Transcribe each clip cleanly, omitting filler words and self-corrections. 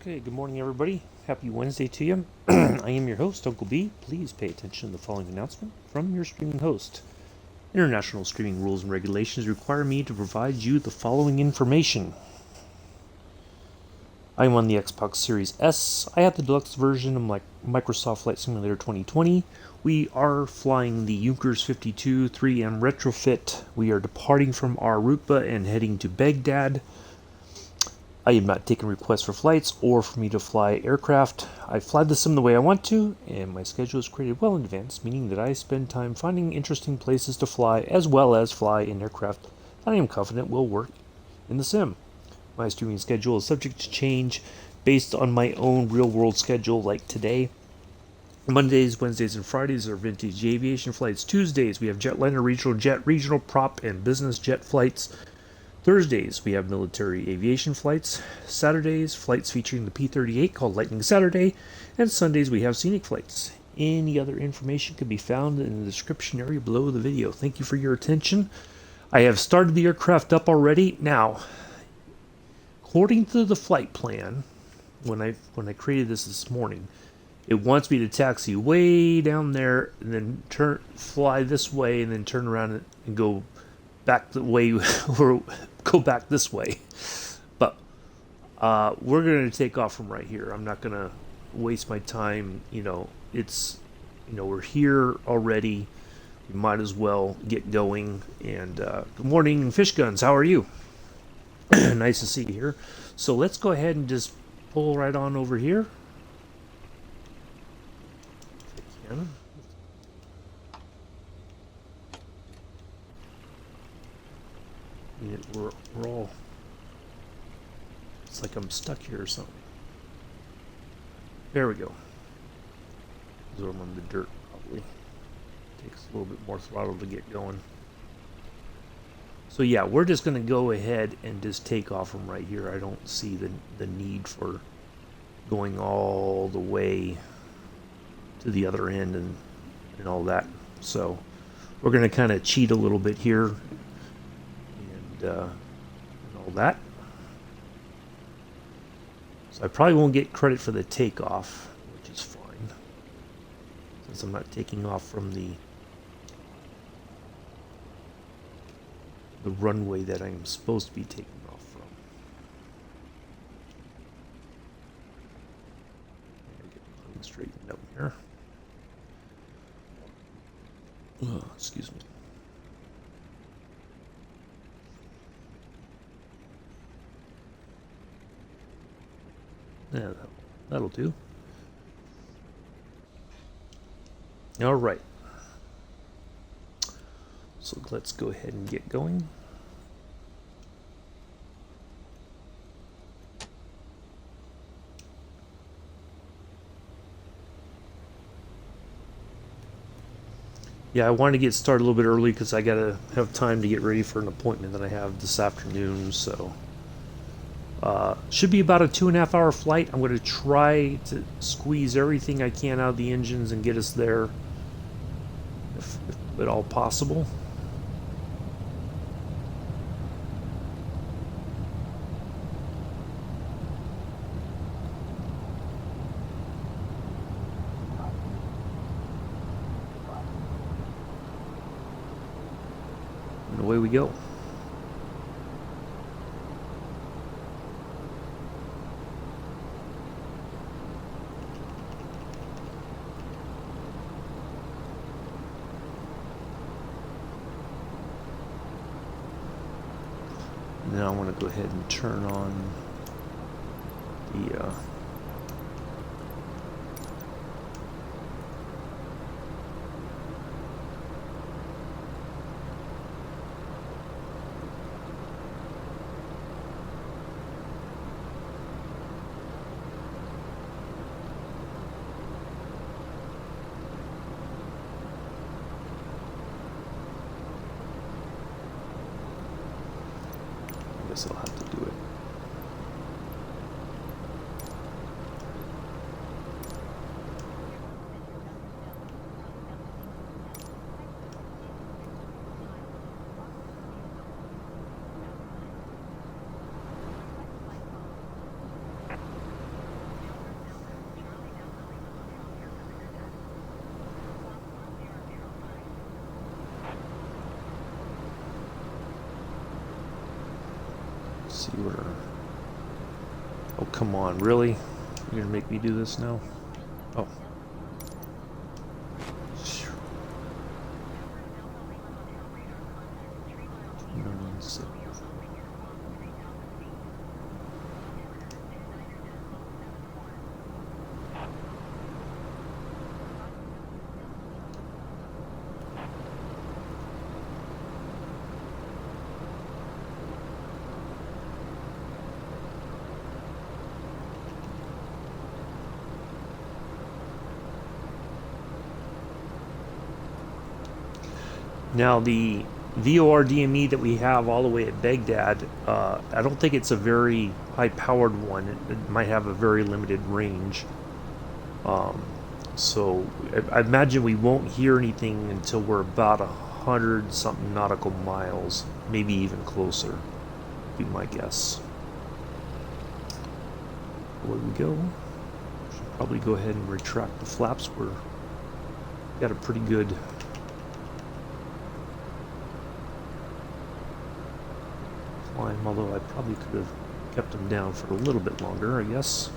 Okay, good morning, everybody. Happy Wednesday to you. I am your host, Uncle B. Please pay attention to the following announcement from your streaming host. International streaming rules and regulations require me to provide you the following information. I am on the Xbox Series S. I have the deluxe version of Microsoft Flight Simulator 2020. We are flying the Junkers 52 3M-Retrofit. We are departing from Ar Rutbah and heading to Baghdad. I am not taking requests for flights or for me to fly aircraft. I fly the sim the way I want to, and my schedule is created well in advance, meaning that I spend time finding interesting places to fly as well as fly in aircraft that I am confident will work in the sim. My streaming schedule is subject to change based on my own real-world schedule, like today. Mondays, Wednesdays, and Fridays are vintage aviation flights. Tuesdays, we have jetliner, regional jet, regional prop, and business jet flights. Thursdays, we have military aviation flights. Saturdays, flights featuring the P-38 called Lightning Saturday. And Sundays, we have scenic flights. Any other information can be found in the description area below the video. Thank you for your attention. I have started the aircraft up already. Now, according to the flight plan, when I created this morning, it wants me to taxi way down there and then fly this way and then turn around and go back the way or go back this way. But we're going to take off from right here. I'm not going to waste my time. We're here already. We might as well get going. And good morning, Fish Guns. How are you? Nice to see you here. So let's go ahead and just pull right on over here. We're all... It's like I'm stuck here or something. There we go. I'm on the dirt, probably. Takes a little bit more throttle to get going. So yeah, we're just going to go ahead and just take off from right here. I don't see the need for going all the way to the other end and all that. So we're going to kind of cheat a little bit here and all that. So I probably won't get credit for the takeoff, which is fine, since I'm not taking off from the runway that I'm supposed to be taking off from. Get the straightened up here. Oh, excuse me. Yeah, that'll do. All right. So let's go ahead and get going. Yeah, I wanted to get started a little bit early because I gotta have time to get ready for an appointment that I have this afternoon. So should be about a 2.5 hour flight. I'm going to try to squeeze everything I can out of the engines and get us there, if at all possible. And away we go. Now I want to go ahead and turn on the I guess I'll have to do it. see where... Oh, come on, really? You're gonna make me do this now? Oh. Now the VOR DME that we have all the way at Baghdad, I don't think it's a very high-powered one. It might have a very limited range. So I imagine we won't hear anything until we're about 100-something nautical miles, maybe even closer, be my guess. Away we go. Should probably go ahead and retract the flaps. We're got a pretty good climb, although I probably could have kept them down for a little bit longer, I guess.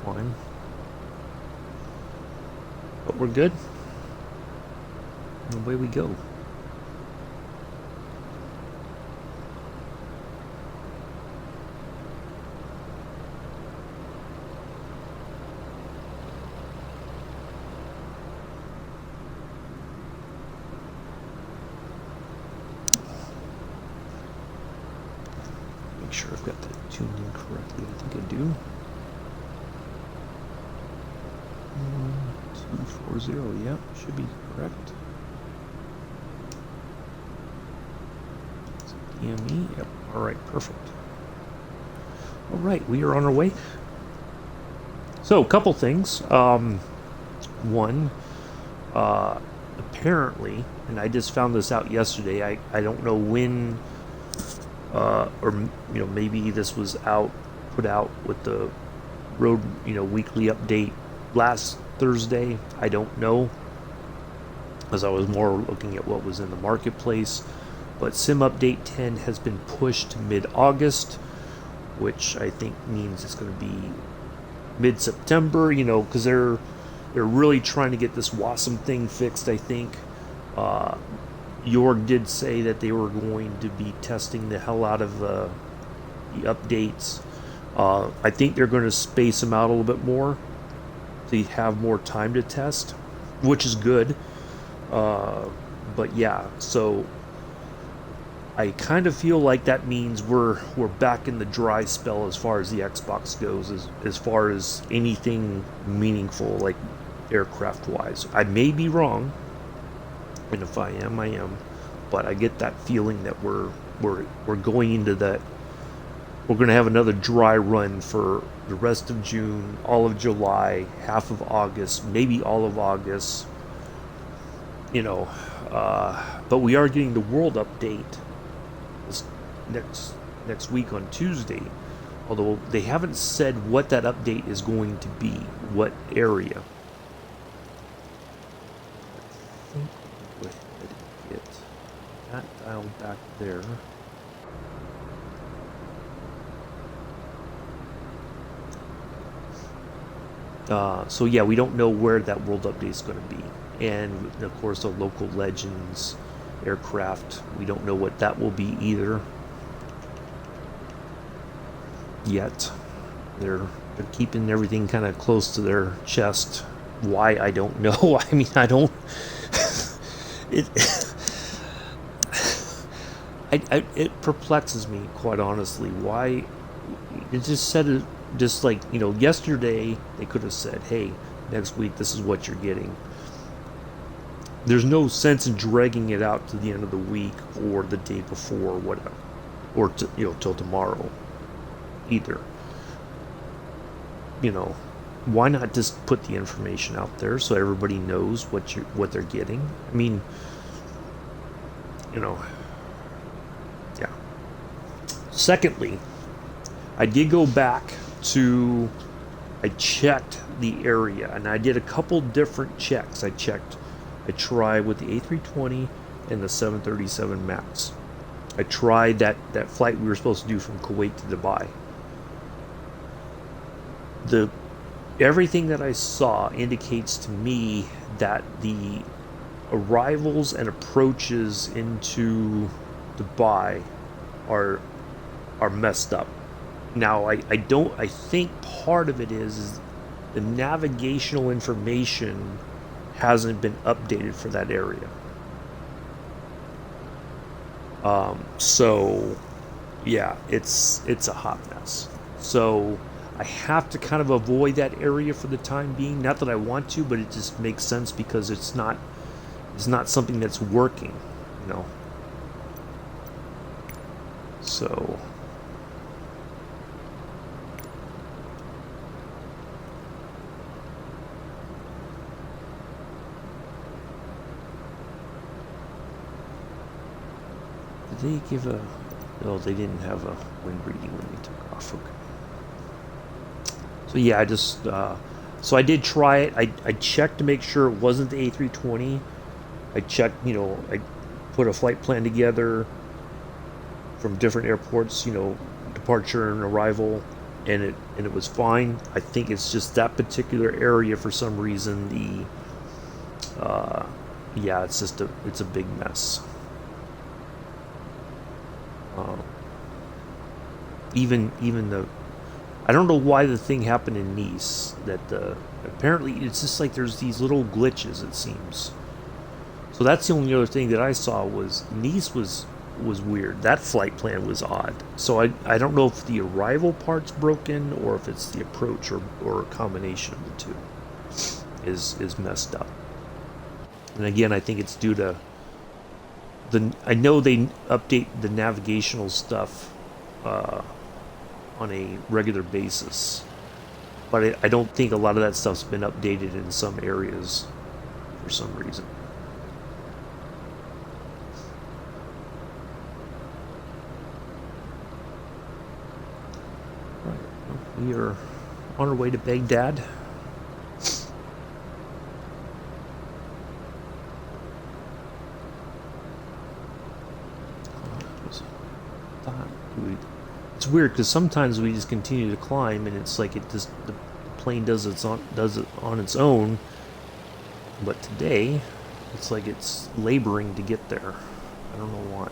Climb. But we're good. And away we go. Make sure I've got that tuned in correctly. I think I do. 240, yeah, should be correct. DME, yep, alright, perfect. Alright, we are on our way. So, a couple things. One, apparently, and I just found this out yesterday, I don't know when, or, you know, maybe this was put out with the road, you know, weekly update last Thursday. I don't know, as I was more looking at what was in the marketplace. But Sim Update 10 has been pushed to mid-August, which I think means it's going to be mid-September, you know, because they're really trying to get this WASM thing fixed, I think. Jorg did say that they were going to be testing the hell out of the updates. I think they're going to space them out a little bit more to have more time to test, which is good. But yeah, so I kind of feel like that means we're back in the dry spell as far as the Xbox goes, as far as anything meaningful, like aircraft wise. I may be wrong, and if I am, I am, but I get that feeling that we're going into that. We're going to have another dry run for the rest of June, all of July, half of August, maybe all of August, you know. But we are getting the world update this next week on Tuesday, although they haven't said what that update is going to be, what area. I think we'll go ahead and get that dialed back there. So yeah, we don't know where that world update is going to be. And of course the local Legends aircraft, we don't know what that will be either yet. They're keeping everything kind of close to their chest. Why, I don't know. I mean, I don't it perplexes me, quite honestly. Why it just said it. Just like, you know, yesterday they could have said, hey, next week this is what you're getting. There's no sense in dragging it out to the end of the week or the day before, whatever, or to, you know, till tomorrow either. You know, why not just put the information out there so everybody knows what they're getting? I mean, you know, yeah. Secondly, I did go back I checked the area, and I did a couple different checks. I checked I tried with the A320 and the 737 MAX. I tried that flight we were supposed to do from Kuwait to Dubai. The everything that I saw indicates to me that the arrivals and approaches into Dubai are messed up. Now I think part of it is the navigational information hasn't been updated for that area. So yeah, it's a hot mess. So I have to kind of avoid that area for the time being. Not that I want to, but it just makes sense because it's not something that's working, you know. So did they give a... No, they didn't have a wind reading when they took off. Okay. So yeah, I just so I did try it. I checked to make sure it wasn't the A320. I checked, you know, I put a flight plan together from different airports, you know, departure and arrival, and it was fine. I think it's just that particular area for some reason yeah, it's just it's a big mess. Even the I don't know why the thing happened in Nice. That apparently it's just like there's these little glitches, it seems. So that's the only other thing that I saw was Nice was weird. That flight plan was odd. So I don't know if the arrival part's broken or if it's the approach or a combination of the two is messed up. And again, I think it's due to I know they update the navigational stuff on a regular basis, but I don't think a lot of that stuff's been updated in some areas for some reason. Right, we are on our way to Baghdad. It's weird because sometimes we just continue to climb and it's like the plane does it on its own, but today it's like it's laboring to get there. I don't know why.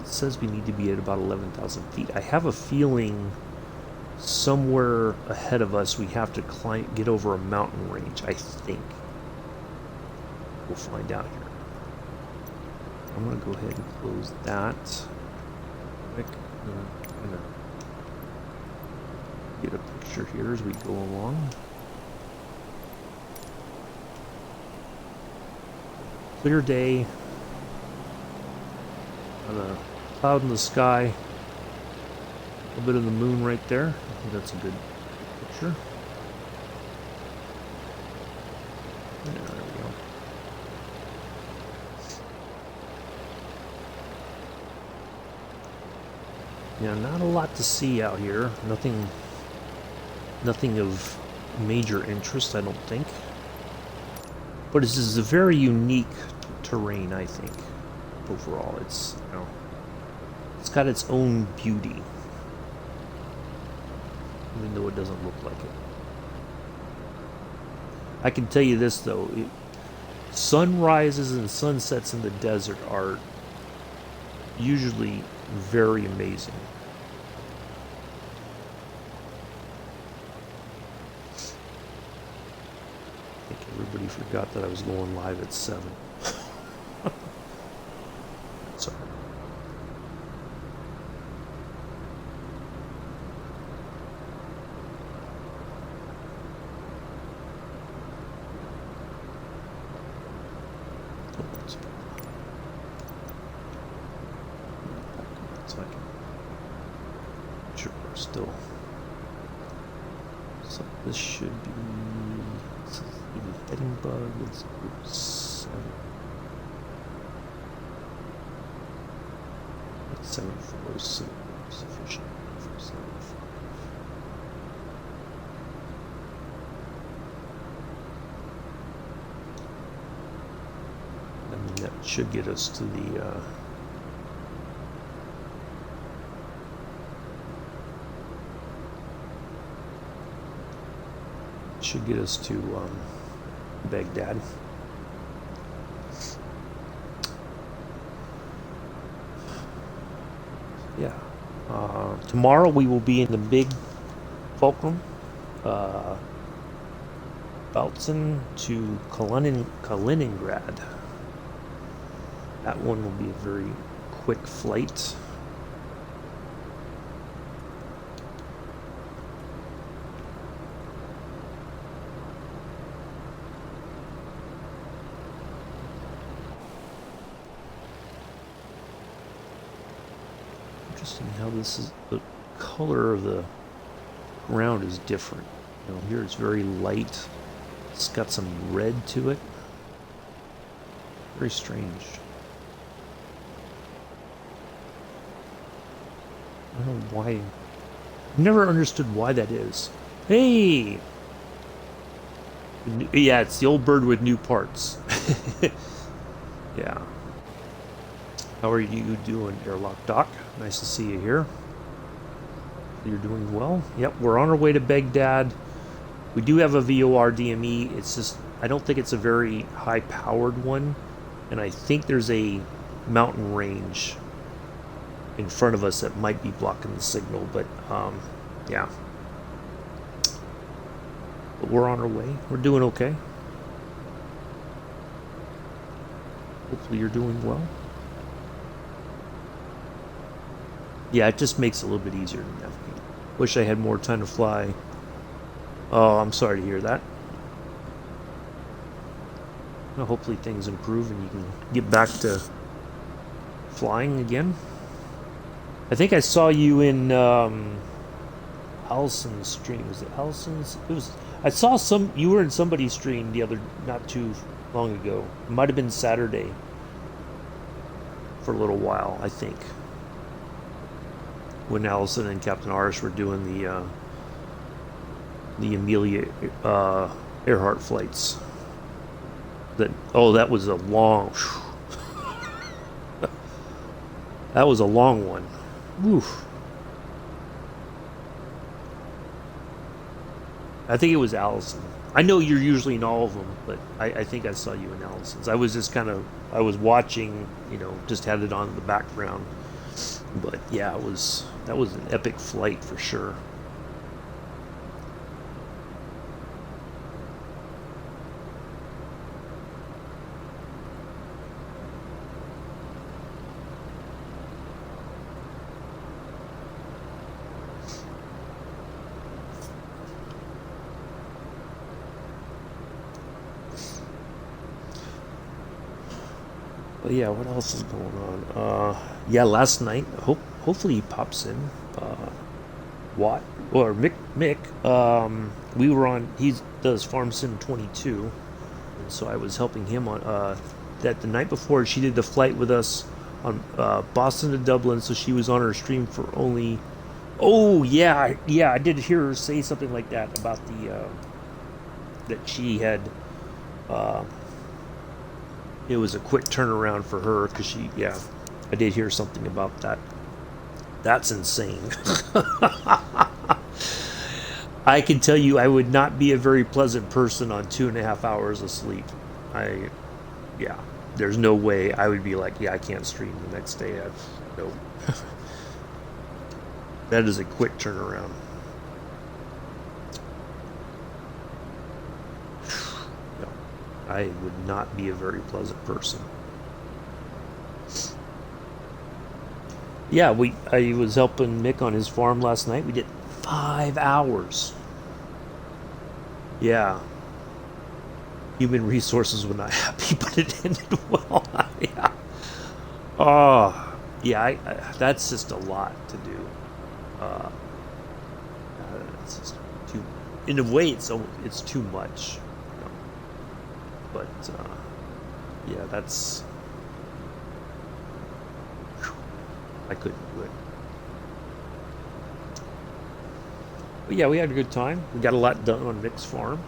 It says we need to be at about 11,000 feet. I have a feeling somewhere ahead of us we have to get over a mountain range. I think we'll find out here. I'm going to go ahead and close that quick. I'm going to get a picture here as we go along. Clear day. Got a cloud in the sky. A little bit of the moon right there. I think that's a good picture. Yeah, there we go. Yeah, not a lot to see out here. Nothing of major interest, I don't think. But this is a very unique terrain, I think. Overall, it's it's got its own beauty, even though it doesn't look like it. I can tell you this though: sunrises and sunsets in the desert are usually very amazing. I think everybody forgot that I was going live at 7. Sorry. Still, so this should be heading bug. It's group 7. 7.4 is sufficient for 7.5. should get us to the Baghdad. Yeah. Tomorrow we will be in the big fulcrum, Bautzen to Kaliningrad. That one will be a very quick flight. Interesting how this is, the color of the ground is different. You know, here it's very light. It's got some red to it. Very strange. I don't know why. I've never understood why that is. Hey! Yeah, it's the old bird with new parts. Yeah. How are you doing, Airlock Doc? Nice to see you here. You're doing well. Yep, we're on our way to Baghdad. We do have a VOR DME. It's just, I don't think it's a very high-powered one. And I think there's a mountain range in front of us that might be blocking the signal. But, yeah. But we're on our way. We're doing okay. Hopefully you're doing well. Yeah, it just makes it a little bit easier to navigate. Wish I had more time to fly. Oh, I'm sorry to hear that. Well, hopefully things improve and you can get back to flying again. I think I saw you in Allison's stream. Was it Allison's? It was. I saw some. You were in somebody's stream not too long ago. It might have been Saturday. For a little while, I think. When Allison and Captain Arish were doing the Amelia Earhart flights. That was a long. That was a long one. Oof. I think it was Allison. I know you're usually in all of them, but I think I saw you in Allison's. I was just I was watching, just had it on in the background. But yeah, that was an epic flight for sure. But yeah, what else is going on? Yeah, last night, hopefully he pops in. Watt or Mick. We were on. He does Farm Sim 22, and so I was helping him on that the night before. She did the flight with us on Boston to Dublin, so she was on her stream for only. Oh yeah, I did hear her say something like that about the that she had. It was a quick turnaround for her because I did hear something about that. That's insane. I can tell you I would not be a very pleasant person on 2.5 hours of sleep. There's no way I would be like, I can't stream the next day. No. That is a quick turnaround. I would not be a very pleasant person. Yeah, I was helping Mick on his farm last night. We did 5 hours. Yeah. Human resources were not happy, but it ended well. Yeah. Oh, yeah. That's just a lot to do. It's just too. In a way, it's too much. But yeah, that's. I couldn't do it. But yeah, we had a good time. We got a lot done on Mick's farm.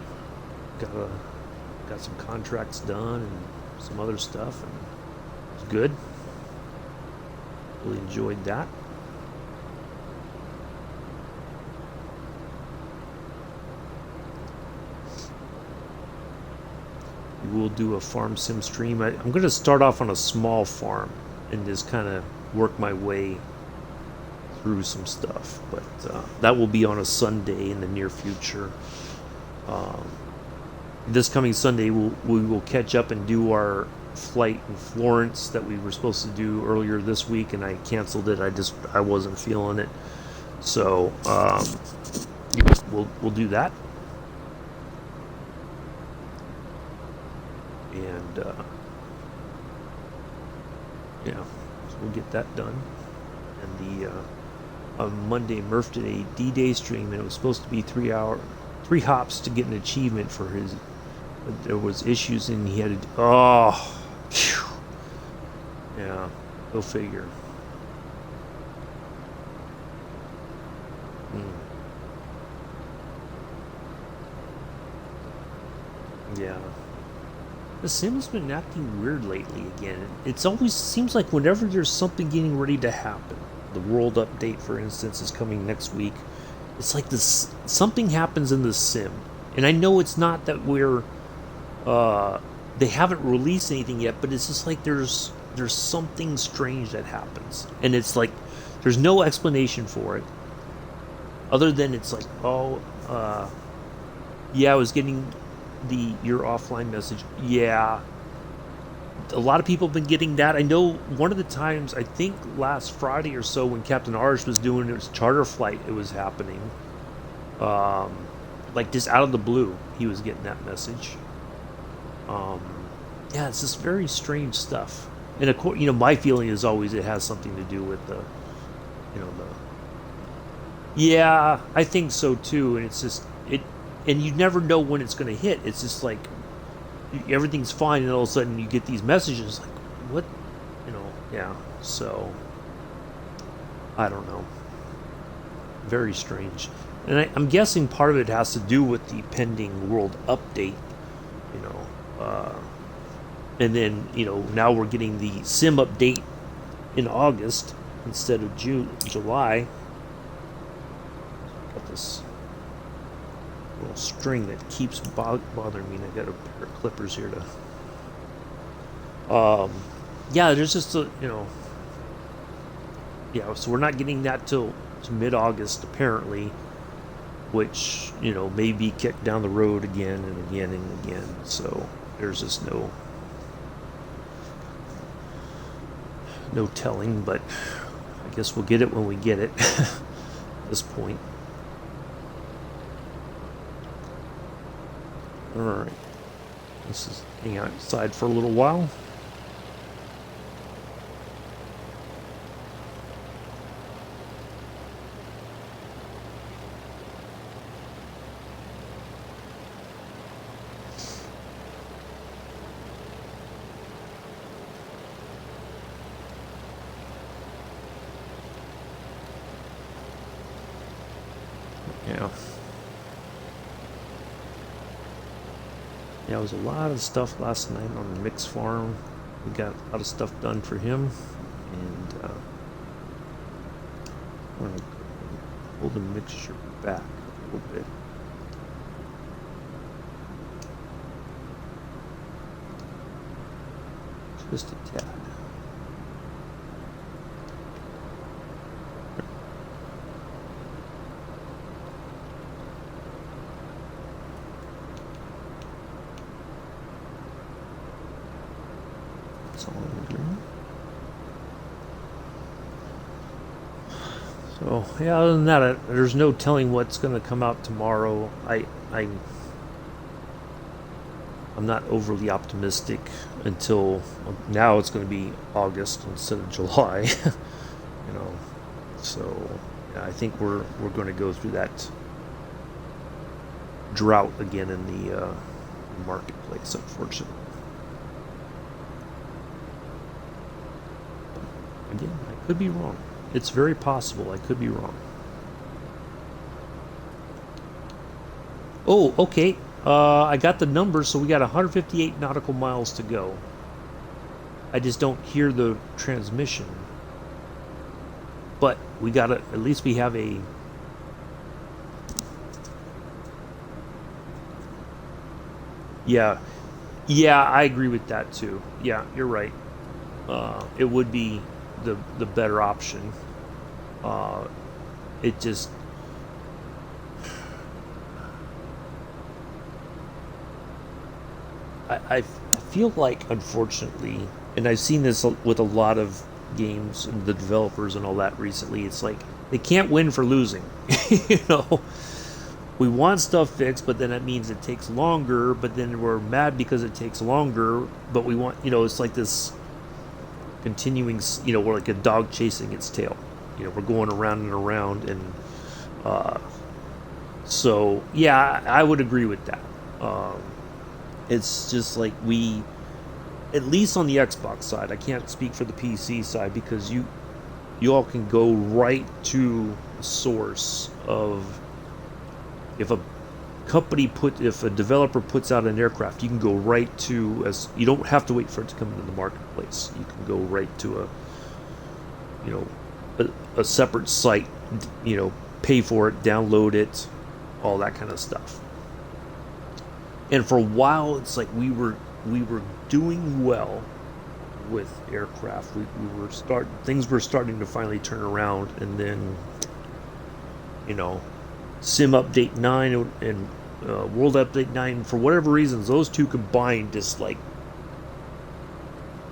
Got some contracts done and some other stuff, and It's good. Really enjoyed that. We'll do a farm sim stream. I'm going to start off on a small farm and just kind of work my way through some stuff. But that will be on a Sunday in the near future. This coming Sunday, we will catch up and do our flight in Florence that we were supposed to do earlier this week, and I canceled it. I wasn't feeling it. So we'll do that. And yeah, so we'll get that done. And the on Monday, Murph did a D-Day stream, and it was supposed to be 3 hops to get an achievement for his. But there was issues, and he had to. Oh, phew. Yeah, go figure. Yeah. The sim's been acting weird lately again. It's always seems like whenever there's something getting ready to happen, the world update, for instance, is coming next week. It's like this something happens in the sim, and I know it's not that they haven't released anything yet, but it's just like there's something strange that happens, and it's like there's no explanation for it, other than it's like, yeah, I was getting your offline message. Yeah, a lot of people have been getting that. I know one of the times, I think last Friday or so, when Captain Arsh was doing his charter flight, it was happening. Like just out of the blue, he was getting that message. Yeah, it's just very strange stuff. And of course, my feeling is always it has something to do with the. Yeah, I think so too. And it's just and you never know when it's going to hit. It's just like everything's fine, and all of a sudden you get these messages like, what, yeah. So I don't know. Very strange, and I'm guessing part of it has to do with the pending world update. And then now we're getting the sim update in August instead of July. Got this little string that keeps bothering me, and I got a pair of clippers here to. Yeah, there's just yeah. So we're not getting that till mid-August apparently, which may be kicked down the road again and again and again. So there's just no telling, but I guess we'll get it when we get it. At this point. Alright. This is hang outside for a little while. Yeah. Yeah, it was a lot of stuff last night on the mix farm. We got a lot of stuff done for him, and I'm going to pull the mixture back a little bit. Just a tad. So yeah, other than that, there's no telling what's going to come out tomorrow. I'm not overly optimistic until now. It's going to be August instead of July. So yeah, I think we're going to go through that drought again in the marketplace, unfortunately. Again, I could be wrong. It's very possible I could be wrong. Oh, okay. I got the numbers, so we got 158 nautical miles to go. I just don't hear the transmission. But we gotta, at least we have a, yeah, yeah, I agree with that too. Yeah, you're right. It would be the better option. Uh, it just, I feel like, unfortunately, and I've seen this with a lot of games and the developers and all that recently. It's like they can't win for losing. you know, we want stuff fixed, but then that means it takes longer. But then we're mad because it takes longer. But we want, it's like this continuing. We're like a dog chasing its tail. We're going around and around, and uh, so yeah, I would agree with that. Um, it's just like we, at least on the Xbox side, I can't speak for the PC side because you all can go right to the source of, if if a developer puts out an aircraft, you can go right to, as you don't have to wait for it to come into the marketplace. You can go right to you know a separate site, pay for it, download it, all that kind of stuff. And for a while, it's like we were doing well with aircraft. Things were starting to finally turn around, and then Sim Update 9 and World Update 9, for whatever reasons, those two combined just like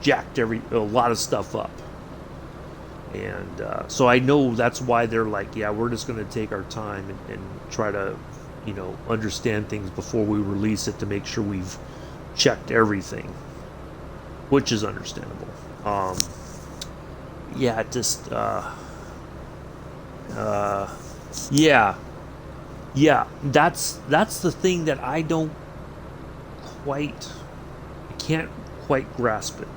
jacked a lot of stuff up. And so I know that's why they're like, yeah, we're just going to take our time and try to understand things before we release it, to make sure we've checked everything, which is understandable. Yeah, just yeah, yeah. That's the thing that I can't quite grasp it.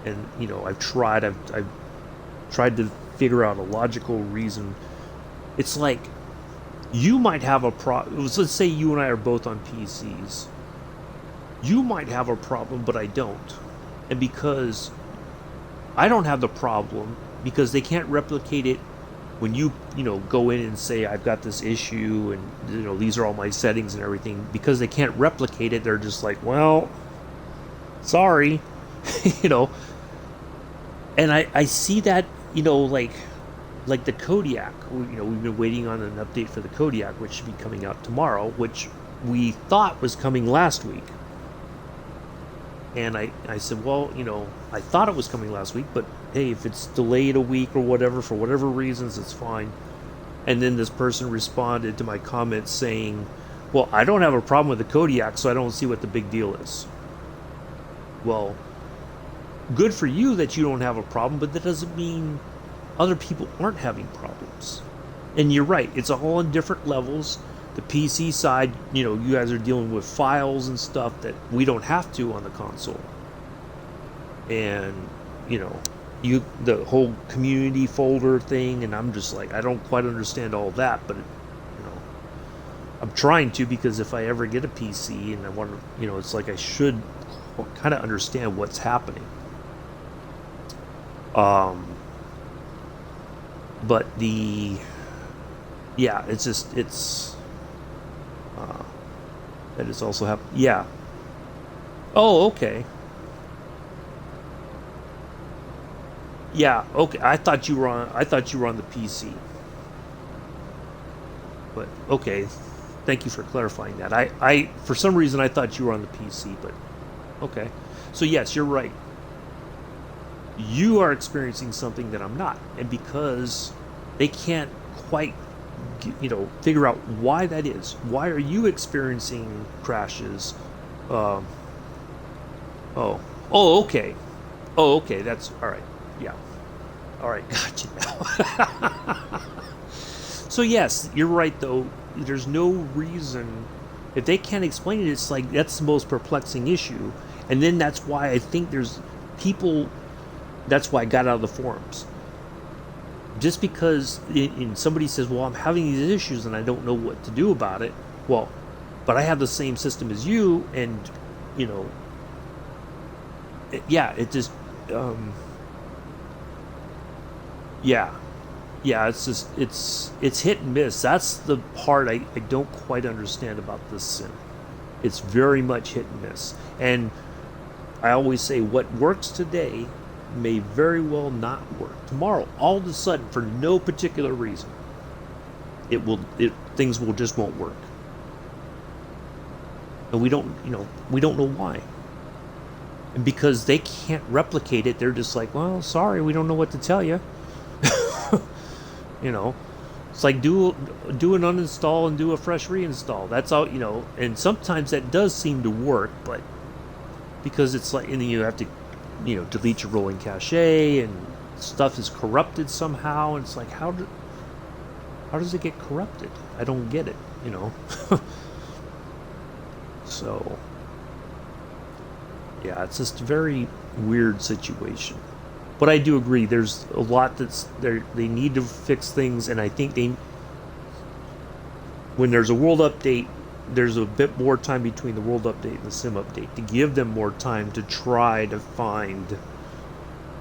And I've tried to figure out a logical reason. It's like, you might have a problem. Let's say you and I are both on PCs. You might have a problem, but I don't. And because I don't have the problem, because they can't replicate it when you go in and say, I've got this issue, and these are all my settings and everything. Because they can't replicate it, they're just like, well, sorry. you know and I see that, like the Kodiak. We've been waiting on an update for the Kodiak, which should be coming out tomorrow, which we thought was coming last week. And I said, well, I thought it was coming last week, but hey, if it's delayed a week or whatever, for whatever reasons, it's fine. And then this person responded to my comments saying, well, I don't have a problem with the Kodiak, so I don't see what the big deal is. Well, good for you that you don't have a problem, but that doesn't mean other people aren't having problems. And you're right, it's all on different levels. The PC side, you guys are dealing with files and stuff that we don't have to on the console. And, the whole community folder thing, and I'm just like, I don't quite understand all that, but, I'm trying to, because if I ever get a PC and I want to, it's like I should kind of understand what's happening. But it's that is also happening. Yeah. Oh, okay. Yeah. Okay. I thought you were on the PC. But okay. Thank you for clarifying that. I for some reason I thought you were on the PC, but okay. So yes, you're right. You are experiencing something that I'm not, and because they can't quite figure out why that is. Why are you experiencing crashes? Um, oh, okay. Oh, okay. That's all right. Yeah. All right. Gotcha now. So yes, you're right. Though there's no reason, if they can't explain it, it's like that's the most perplexing issue, and then that's why I think there's people. That's why I got out of the forums. Just because somebody says, well, I'm having these issues and I don't know what to do about it. Well, but I have the same system as you, and, yeah, it just, um, yeah, yeah, it's just it's hit and miss. That's the part I don't quite understand about this sim. It's very much hit and miss. And I always say what works today may very well not work tomorrow. All of a sudden, for no particular reason, things will just won't work. And we don't know why. And because they can't replicate it, they're just like, well, sorry, we don't know what to tell you. you know, it's like do an uninstall and do a fresh reinstall. That's all, and sometimes that does seem to work, but because it's like, and then you have to, delete your rolling cache and stuff is corrupted somehow, and it's like, how does it get corrupted? I don't get it. So yeah, it's just a very weird situation. But I do agree, there's a lot that's there. They need to fix things, and I think when there's a world update, there's a bit more time between the world update and the sim update to give them more time to try to find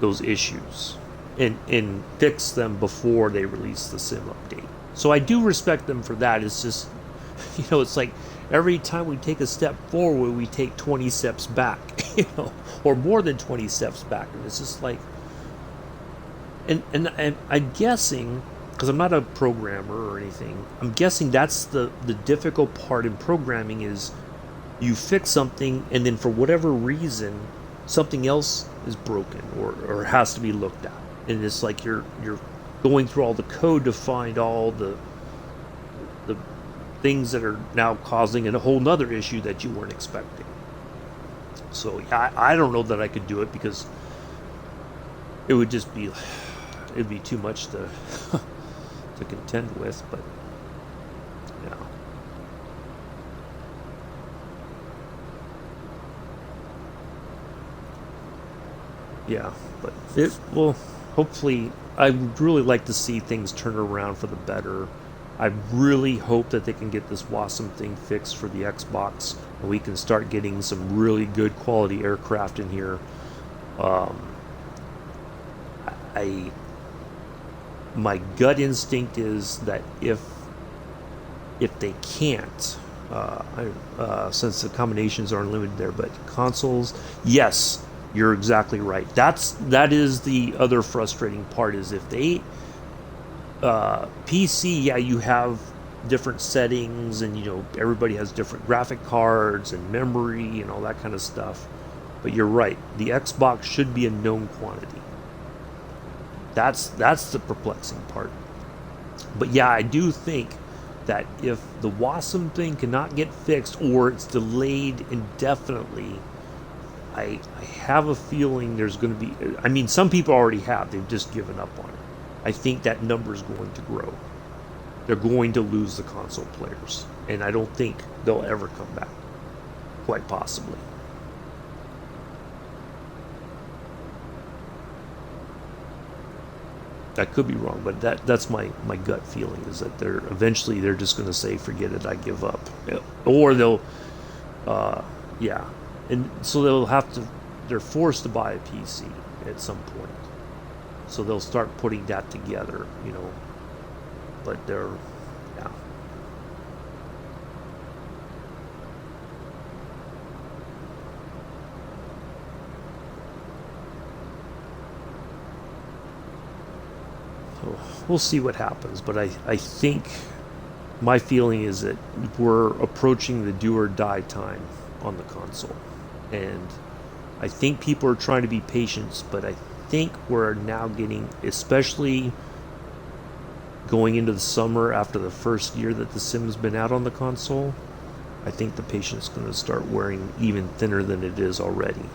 those issues and fix them before they release the sim update. So I do respect them for that. It's just, it's like every time we take a step forward, we take 20 steps back, or more than 20 steps back. And it's just like, and I'm guessing, because I'm not a programmer or anything, I'm guessing that's the difficult part in programming is you fix something and then for whatever reason something else is broken or has to be looked at, and it's like you're going through all the code to find all the things that are now causing a whole nother issue that you weren't expecting. So yeah, I don't know that I could do it, because it would just be it'd be too much to to contend with. But yeah. Yeah, but it will hopefully. I would really like to see things turn around for the better. I really hope that they can get this WASM thing fixed for the Xbox, and we can start getting some really good quality aircraft in here. I my gut instinct is that if they can't, since the combinations are unlimited there, but consoles, yes, you're exactly right. That is the other frustrating part, is if they PC, yeah, you have different settings, and everybody has different graphic cards and memory and all that kind of stuff. But you're right, the Xbox should be a known quantity. That's the perplexing part. But yeah, I do think that if the WASM thing cannot get fixed, or it's delayed indefinitely, I have a feeling there's going to be. I mean, some people already have. They've just given up on it. I think that number is going to grow. They're going to lose the console players, and I don't think they'll ever come back. Quite possibly. I could be wrong, but that's my gut feeling, is that they're just going to say, forget it, I give up. Or they'll yeah, and so they're forced to buy a PC at some point, so they'll start putting that together, but yeah. So we'll see what happens, but I think my feeling is that we're approaching the do or die time on the console, and I think people are trying to be patient, but I think we're now getting, especially going into the summer after the first year that the Sim's been out on the console, I think the patience is going to start wearing even thinner than it is already.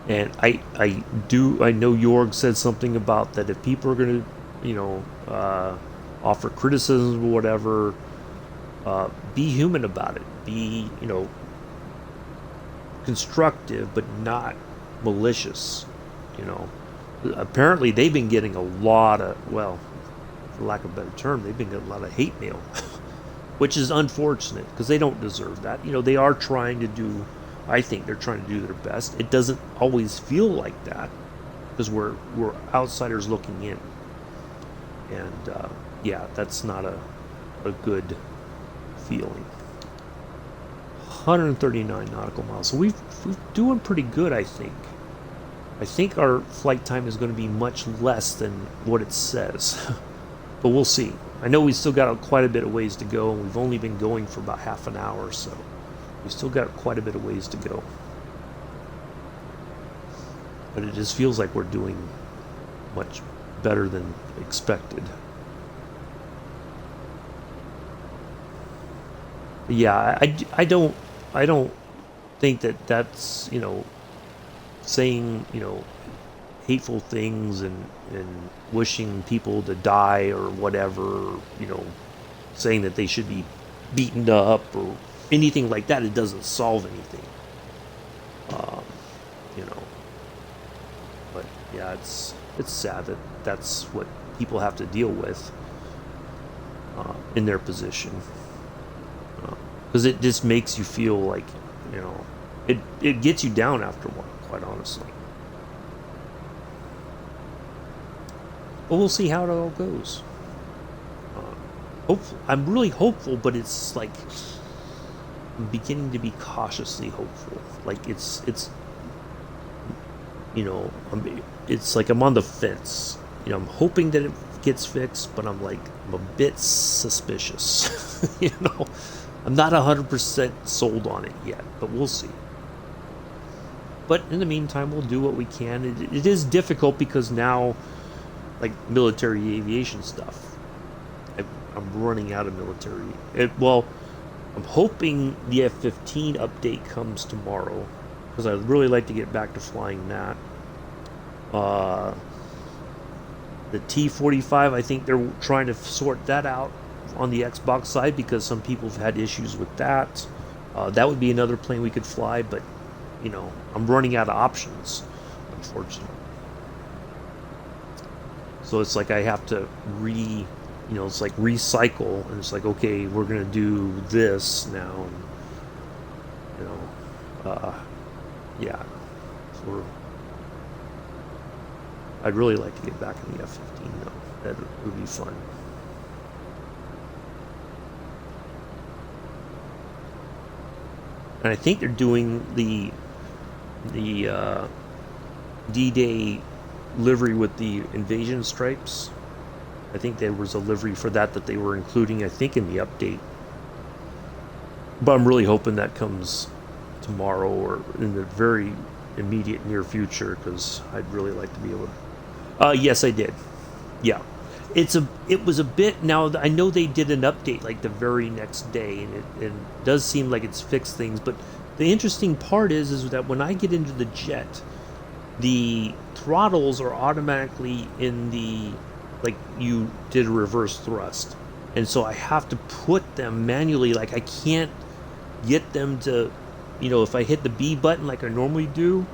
And I know Jorg said something about that if people are going to, offer criticism or whatever, be human about it. Be, constructive, but not malicious. Apparently they've been getting a lot of, well, for lack of a better term, they've been getting a lot of hate mail, which is unfortunate because they don't deserve that. They are trying to do I think they're trying to do their best. It doesn't always feel like that because we're outsiders looking in, and yeah, that's not a good feeling. 139 nautical miles. So we're doing pretty good, I think. I think our flight time is going to be much less than what it says, but we'll see. I know we still got quite a bit of ways to go, and we've only been going for about half an hour, so we still got quite a bit of ways to go. But it just feels like we're doing much better than expected. But yeah, I don't think that that's, saying, hateful things and wishing people to die or whatever, saying that they should be beaten up or anything like that. It doesn't solve anything. Um, you know, but yeah, it's sad that that's what people have to deal with in their position, because it just makes you feel like, it gets you down after a while, quite honestly. But we'll see how it all goes. I'm really hopeful, but it's like I'm beginning to be cautiously hopeful. Like it's it's like I'm on the fence. I'm hoping that it gets fixed, but I'm a bit suspicious. I'm not 100% sold on it yet, but we'll see. But in the meantime, we'll do what we can. It is difficult because now, like military aviation stuff, I'm running out of military. I'm hoping the F-15 update comes tomorrow, because I'd really like to get back to flying that. The T-45, I think they're trying to sort that out on the Xbox side, because some people have had issues with that. That would be another plane we could fly, but I'm running out of options, unfortunately. So it's like I have to it's like recycle, and it's like, okay, we're gonna do this now, and yeah. So I'd really like to get back in the F-15 though. That would be fun. And I think they're doing the D-Day livery with the invasion stripes. I think there was a livery for that they were including, I think, in the update. But I'm really hoping that comes tomorrow or in the very immediate near future, because I'd really like to be able to. Yes, I did. Yeah. It was a bit. Now I know they did an update like the very next day, and it does seem like it's fixed things. But the interesting part is that when I get into the jet, the throttles are automatically in the, like you did a reverse thrust, and so I have to put them manually. Like I can't get them to, if I hit the B button like I normally do,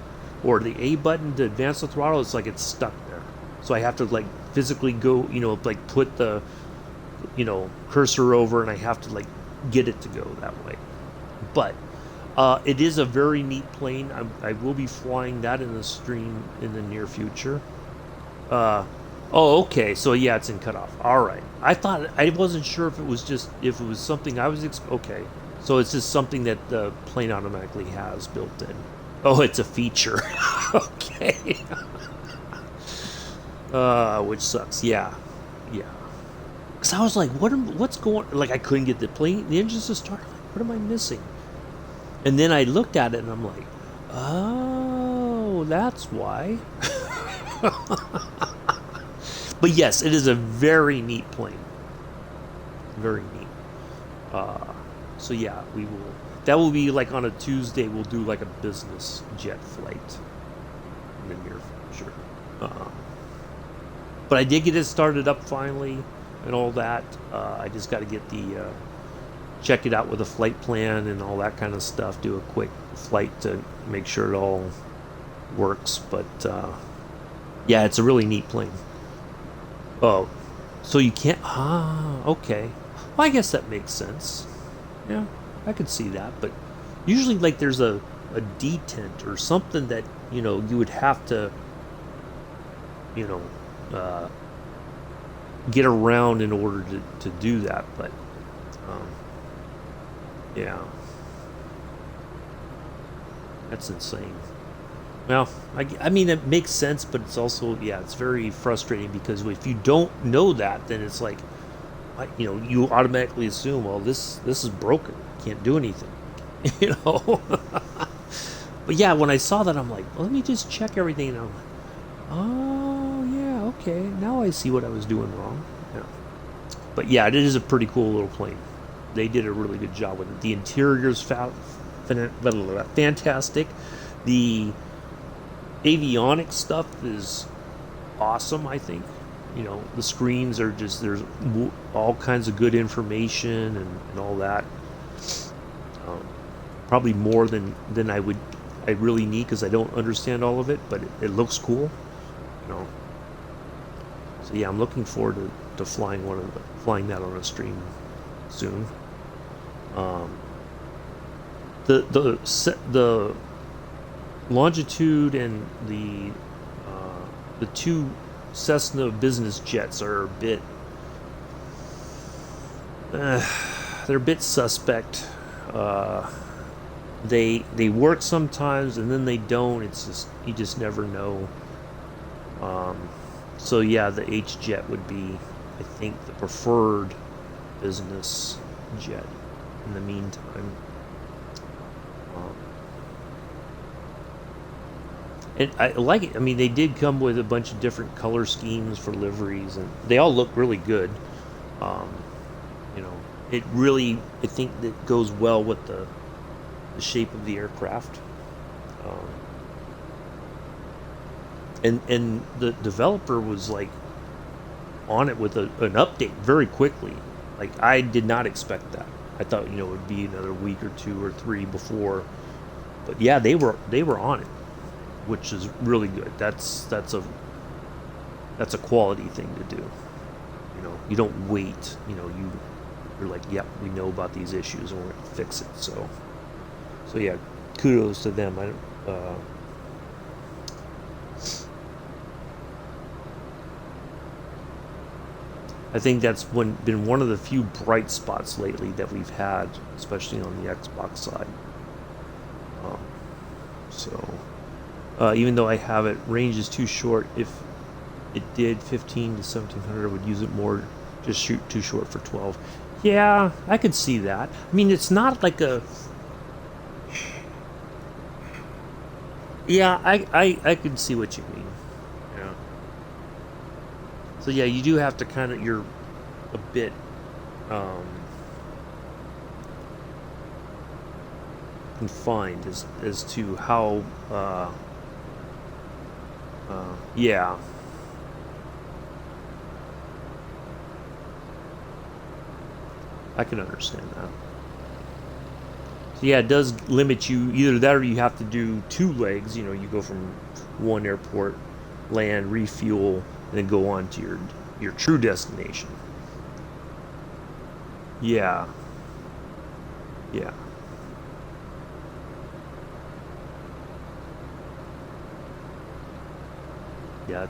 or the A button to advance the throttle, it's like it's stuck there. So I have to like physically go, like put the, cursor over, and I have to like get it to go that way. But it is a very neat plane. I will be flying that in the stream in the near future. Oh, okay. So yeah, it's in cutoff. All right. I wasn't sure if it was something I was okay. So it's just something that the plane automatically has built in. Oh, it's a feature. Okay. Which sucks. Yeah. Because I was like, what's going? Like I couldn't get the engines to start. Like, what am I missing? And then I looked at it and I'm like, oh, that's why. But yes, it is a very neat plane. Very neat. So yeah, that will be like on a Tuesday, we'll do like a business jet flight in the near future. But I did get it started up finally and all that. I just got to get check it out with a flight plan and all that kind of stuff. Do a quick flight to make sure it all works. But yeah, it's a really neat plane. Oh, so you can't. Okay. Well, I guess that makes sense. Yeah, I could see that. But usually, like, there's a a detent or something that you would have to you know uh, get around in order to do that. But um, yeah, that's insane. Well, I mean, it makes sense, but it's also, yeah, it's very frustrating because if you don't know that, then it's like, you automatically assume, well, this is broken, can't do anything, you know. But yeah, when I saw that, I'm like, well, let me just check everything, and I'm like, oh yeah, okay, now I see what I was doing wrong. Yeah. But yeah, it is a pretty cool little plane. They did a really good job with it. The interior's fantastic. The avionics stuff is awesome, I think. The screens are just, there's all kinds of good information and all that. Um, Probably more than I really need because I don't understand all of it, but it looks cool. You know. So yeah, I'm looking forward to flying that on a stream soon. Um, the longitude and the two Cessna business jets are a bit they're a bit suspect. They work sometimes and then they don't. It's just, you just never know. So yeah, the H jet would be, I think, the preferred business jet in the meantime. Um, and I like it. I mean, they did come with a bunch of different color schemes for liveries, and they all look really good. Um, you know, it really, I think, that goes well with the shape of the aircraft. Um, and the developer was like on it with an update very quickly. Like, I did not expect that. I thought it would be another week or two or three before, but yeah, they were on it, which is really good. That's a quality thing to do. You don't wait. You're like, yep, we know about these issues and we're gonna fix it. So yeah, kudos to them. I think that's been one of the few bright spots lately that we've had, especially on the Xbox side. Um, so even though I have it, range is too short. If it did 15 to 1700, I would use it more. Just shoot too short for 12. Yeah, I could see that. I mean, it's not like a. Yeah, I could see what you mean. Yeah. So yeah, you do have to kind of, you're a bit um, confined as to how yeah. I can understand that. So yeah, it does limit you. Either that or you have to do two legs. You go from one airport, land, refuel, and then go on to your true destination. Yeah, yeah, yeah.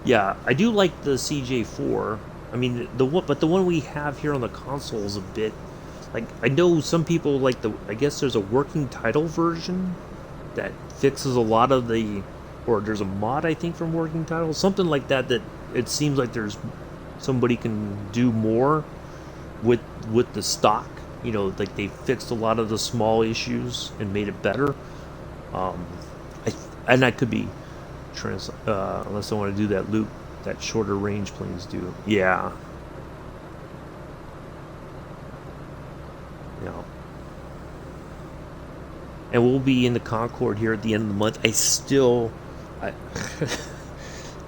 Yeah. I do like the CJ4. I mean, but the one we have here on the console is a bit like, I know some people like I guess there's a working title version that fixes a lot of or there's a mod, I think, from working title, something like that. That it seems like there's somebody can do more with the stock. Like, they fixed a lot of the small issues and made it better. Um, and I could be unless I want to do that loop that shorter range planes do. Yeah. Yeah. And we'll be in the Concorde here at the end of the month. I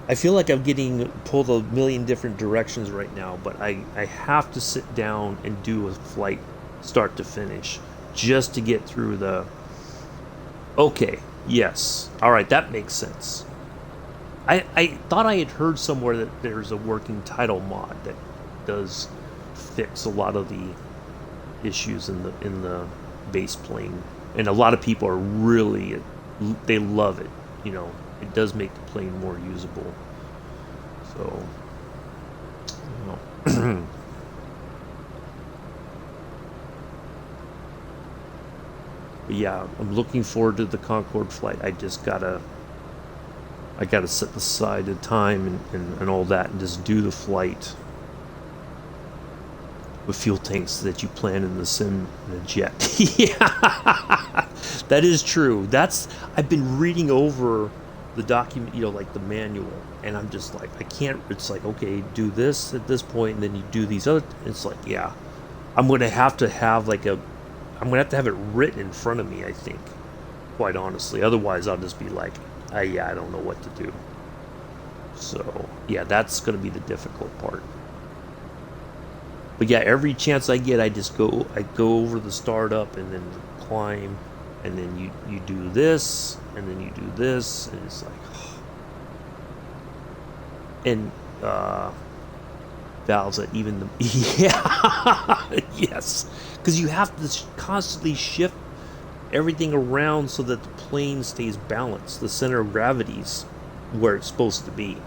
I feel like I'm getting pulled a million different directions right now, but I have to sit down and do a flight start to finish just to get through okay, yes. All right, that makes sense. I thought I had heard somewhere that there's a working title mod that does fix a lot of the issues in the base plane, and a lot of people are really, they love it. You know, it does make the plane more usable. So, you know. But yeah, I'm looking forward to the Concorde flight. I gotta set aside the time and all that and just do the flight with fuel tanks that you plan in the sim in a jet. Yeah, that is true. I've been reading over the document, you know, like the manual, and I'm just like, I can't. It's like, okay, do this at this point, and then you do these other. It's like, yeah, I'm gonna have to have I'm gonna have to have it written in front of me, I think, quite honestly. Otherwise, I'll just be like, yeah, I don't know what to do. So yeah, that's gonna be the difficult part. But yeah, every chance I get, I go over the startup and then climb, and then you do this, and then you do this, and it's like, and valves that even the yeah yes, because you have to constantly shift everything around so that the plane stays balanced. The center of gravity's where it's supposed to be.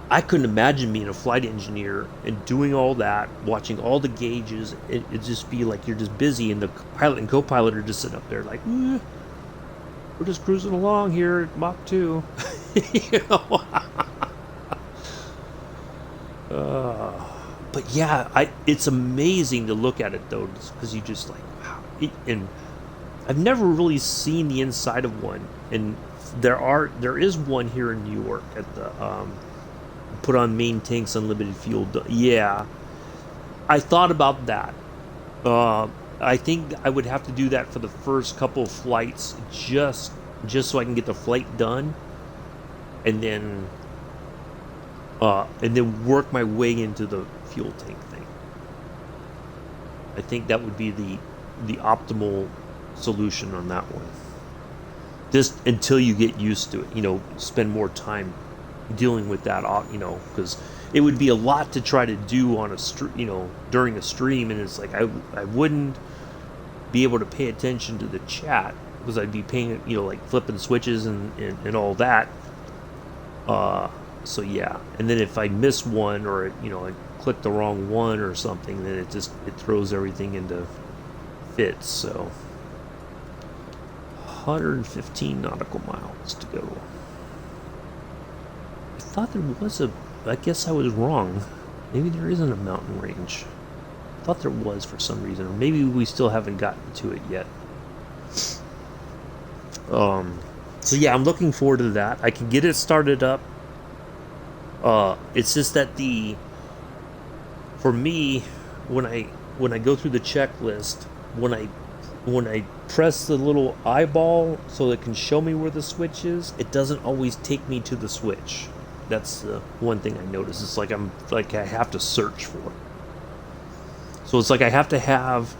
I couldn't imagine being a flight engineer and doing all that, watching all the gauges. It'd just be like you're just busy, and the pilot and co-pilot are just sitting up there like, we're just cruising along here at Mach 2. You know? But yeah, it's amazing to look at it though, because you just like, wow. And I've never really seen the inside of one, and there is one here in New York at the put on main tanks, unlimited fuel. Yeah, I thought about that. I think I would have to do that for the first couple of flights, just so I can get the flight done, and then work my way into the fuel tank thing. I think that would be the optimal solution on that one. Just until you get used to it, you know, spend more time dealing with that, you know, because it would be a lot to try to do on during a stream, and it's like I wouldn't be able to pay attention to the chat because I'd be paying, you know, like flipping switches and all that. So yeah, and then if I miss one, or you know, I click the wrong one or something, then it throws everything into fits. So 115 nautical miles to go. I thought there was I guess I was wrong. Maybe there isn't a mountain range. I thought there was for some reason, or maybe we still haven't gotten to it yet. So yeah, I'm looking forward to that. I can get it started up. It's just that for me, when I go through the checklist, when I press the little eyeball so it can show me where the switch is, it doesn't always take me to the switch. That's the one thing I notice. It's like I have to search for it. So it's like I have to have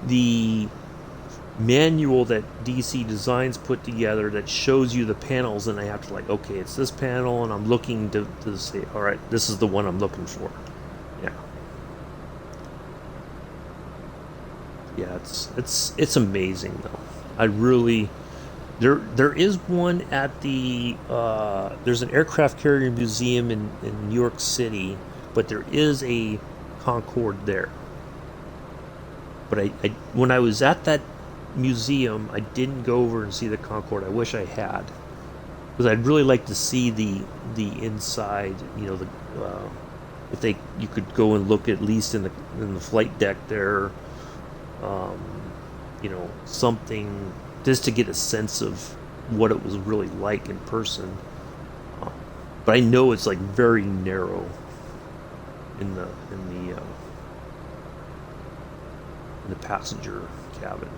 the manual that DC Designs put together that shows you the panels, and I have to like, okay, it's this panel, and I'm looking to say, all right, this is the one I'm looking for. Yeah, it's amazing though. I really there is one at the there's an aircraft carrier museum in New York City, but there is a Concorde there. But I when I was at that museum, I didn't go over and see the Concorde. I wish I had, because I'd really like to see the inside. You know, if you could go and look at least in the flight deck there. You know, something just to get a sense of what it was really like in person. But I know it's like very narrow in the passenger cabin.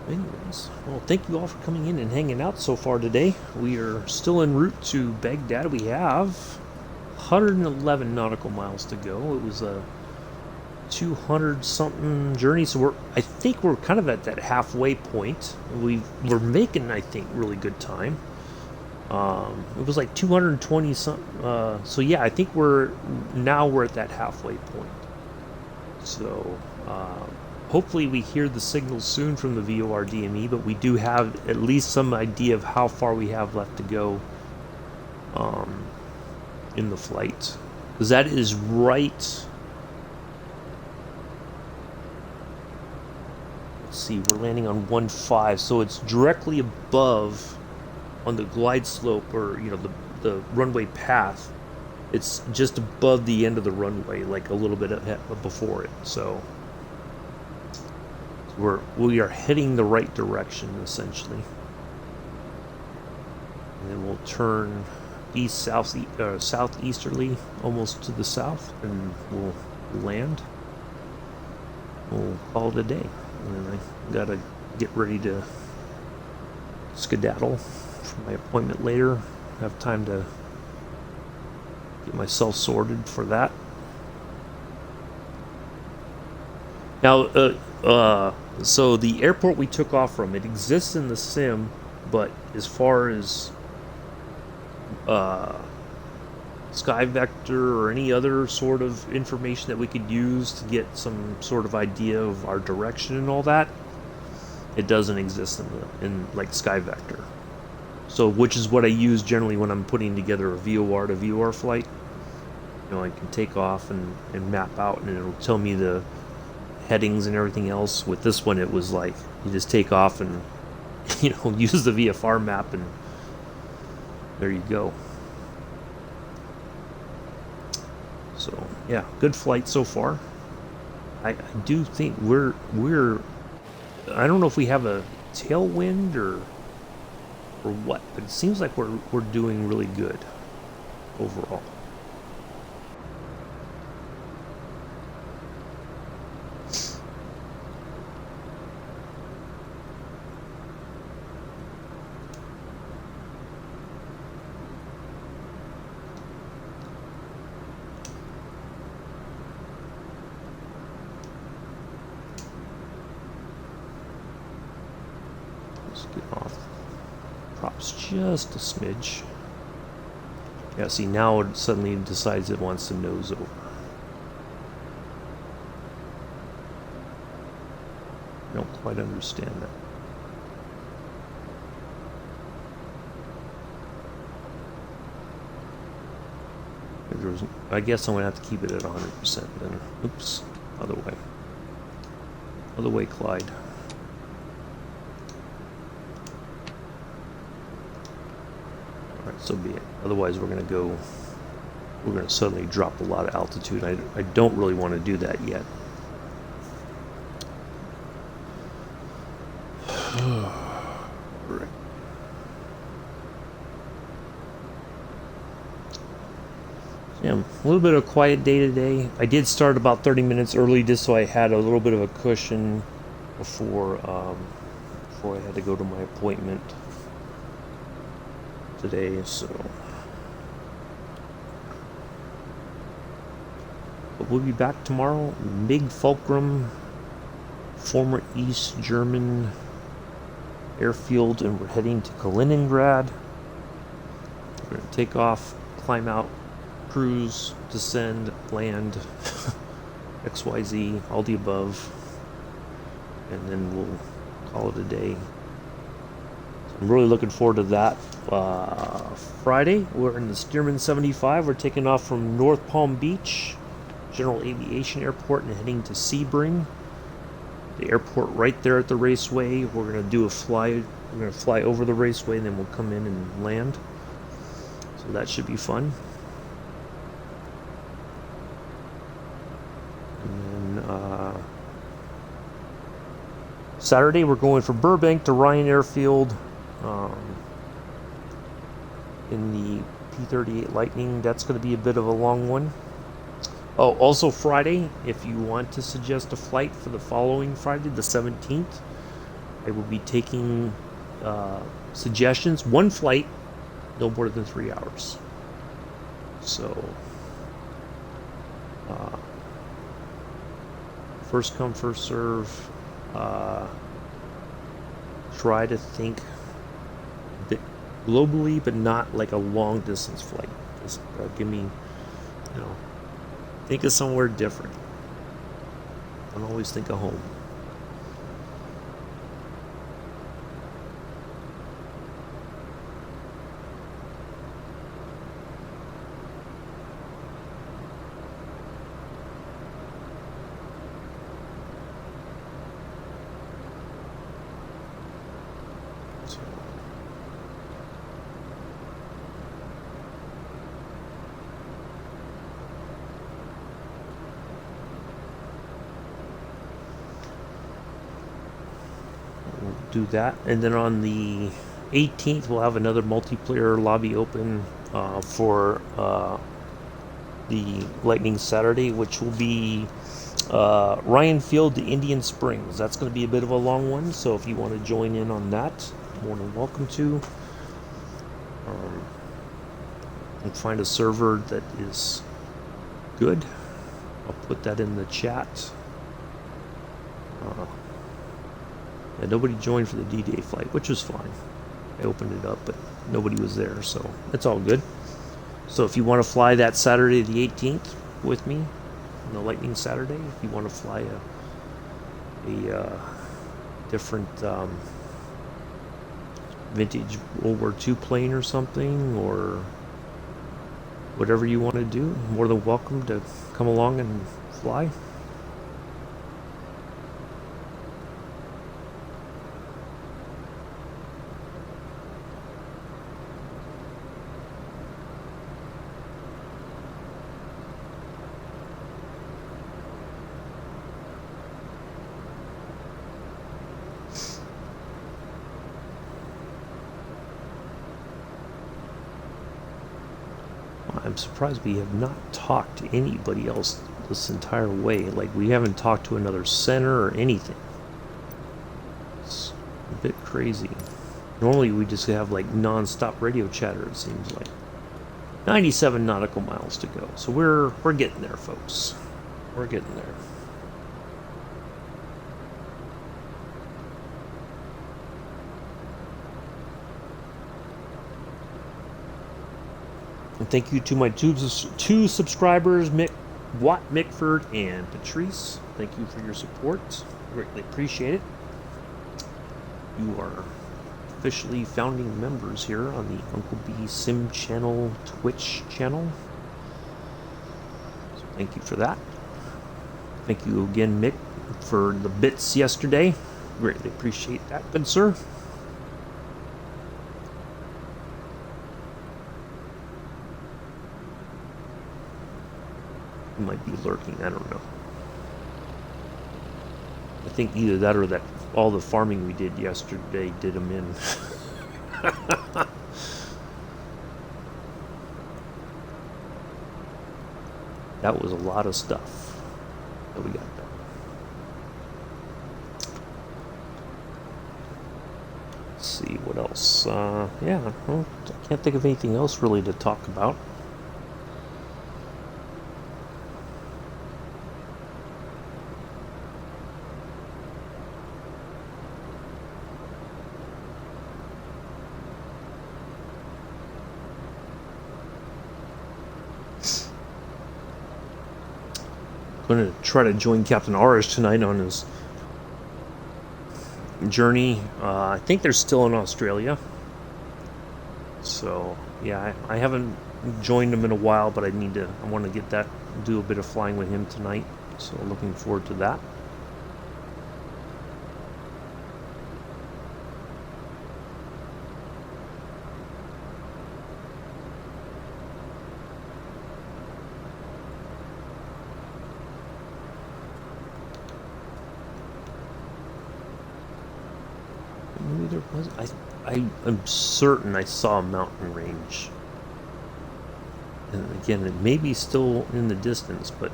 Anyways, well, thank you all for coming in and hanging out so far today. We are still en route to Baghdad. We have 111 nautical miles to go. It was a 200-something journey, so I think we're kind of at that halfway point. We're making, I think, really good time. It was like 220 some. So yeah, I think we're at that halfway point. So hopefully we hear the signals soon from the VOR DME, but we do have at least some idea of how far we have left to go in the flight, because that is right. Let's see, we're landing on 1.5, so it's directly above on the glide slope, or the runway path. It's just above the end of the runway, like a little bit before it. So we are heading the right direction essentially, and then we'll turn southeasterly, almost to the south, and we'll land. We'll call it a day, and then I gotta get ready to skedaddle for my appointment later. Have time to get myself sorted for that. Now, so the airport we took off from, it exists in the sim, but as far as Sky Vector or any other sort of information that we could use to get some sort of idea of our direction and all that, it doesn't exist in like Sky Vector. So, which is what I use generally when I'm putting together a VOR to VOR flight. I can take off and map out, and it'll tell me the headings and everything else. With this one, it was like you just take off and use the VFR map, and there you go. So yeah, good flight so far. I do think we're I don't know if we have a tailwind or what, but it seems like we're doing really good overall. Let's get off props just a smidge. Yeah, see, now it suddenly decides it wants to nose over. I don't quite understand that. I guess I'm going to have to keep it at 100% then. Oops. Other way. Other way, Clyde. Alright, so be it. Otherwise we're going to suddenly drop a lot of altitude. I don't really want to do that yet. Right. Yeah, a little bit of a quiet day today. I did start about 30 minutes early just so I had a little bit of a cushion before I had to go to my appointment today, so. But we'll be back tomorrow. Big Fulcrum, former East German airfield, and we're heading to Kaliningrad. We're going to take off, climb out, cruise, descend, land, XYZ, all the above, and then we'll call it a day. So I'm really looking forward to that. Friday, we're in the Stearman 75. We're taking off from North Palm Beach General Aviation Airport and heading to Sebring, the airport right there at the raceway. We're going to do a fly. We're going to fly over the raceway, and then we'll come in and land. So that should be fun. And then Saturday, we're going from Burbank to Ryan Airfield in the P-38 Lightning. That's going to be a bit of a long one. Oh, also Friday, if you want to suggest a flight for the following Friday, the 17th, I will be taking suggestions. One flight, no more than 3 hours. So, first come, first serve. Try to think globally, but not like a long distance flight. Just give me, think of somewhere different. Don't always think of home. Do that, and then on the 18th we'll have another multiplayer lobby open for the Lightning Saturday, which will be Ryan Field to Indian Springs. That's going to be a bit of a long one, so if you want to join in on that, more than welcome to. And find a server that is good. I'll put that in the chat. And nobody joined for the D-Day flight, which was fine. I opened it up, but nobody was there, so it's all good. So if you want to fly that Saturday the 18th with me, on the Lightning Saturday, if you want to fly a different vintage World War II plane or something, or whatever you want to do, more than welcome to come along and fly. I'm surprised we have not talked to anybody else this entire way. Like, we haven't talked to another center or anything. It's a bit crazy. Normally we just have like non-stop radio chatter, it seems like. 97 nautical miles to go. So we're getting there, folks. We're getting there. And thank you to my two subscribers, Watt Mickford and Patrice. Thank you for your support. Greatly appreciate it. You are officially founding members here on the Uncle B Sim channel Twitch channel. So thank you for that. Thank you again, Mick, for the bits yesterday. Greatly appreciate that, good sir. Might be lurking, I don't know. I think either that or that all the farming we did yesterday did them in. That was a lot of stuff that we got done. Let's see what else. Yeah, well, I can't think of anything else really to talk about. Going to try to join Captain Arish tonight on his journey. I think they're still in Australia. So yeah, I haven't joined him in a while, but I want to get that, do a bit of flying with him tonight. So looking forward to that. I'm certain I saw a mountain range. And again, it may be still in the distance, but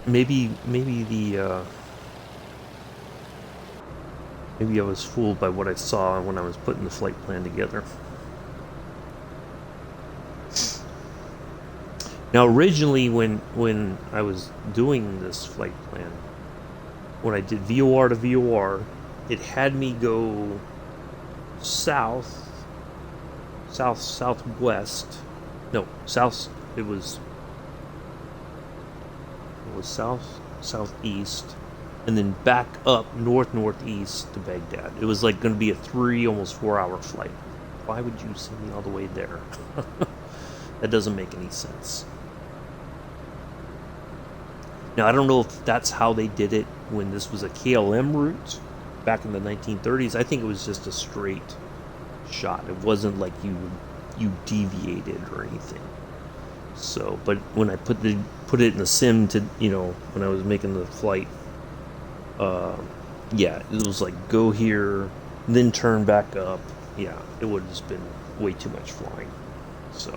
maybe I was fooled by what I saw when I was putting the flight plan together. Now, originally, when I was doing this flight plan, when I did VOR to VOR, it had me go southwest. No, south. It was southeast, and then back up northeast to Baghdad. It was like going to be a almost 4 hour flight. Why would you send me all the way there? That doesn't make any sense. Now, I don't know if that's how they did it when this was a KLM route back in the 1930s. I think it was just a straight shot. It wasn't like you deviated or anything. So, but when I put it in the sim to, when I was making the flight, yeah, it was like go here, then turn back up. Yeah, it would have just been way too much flying. So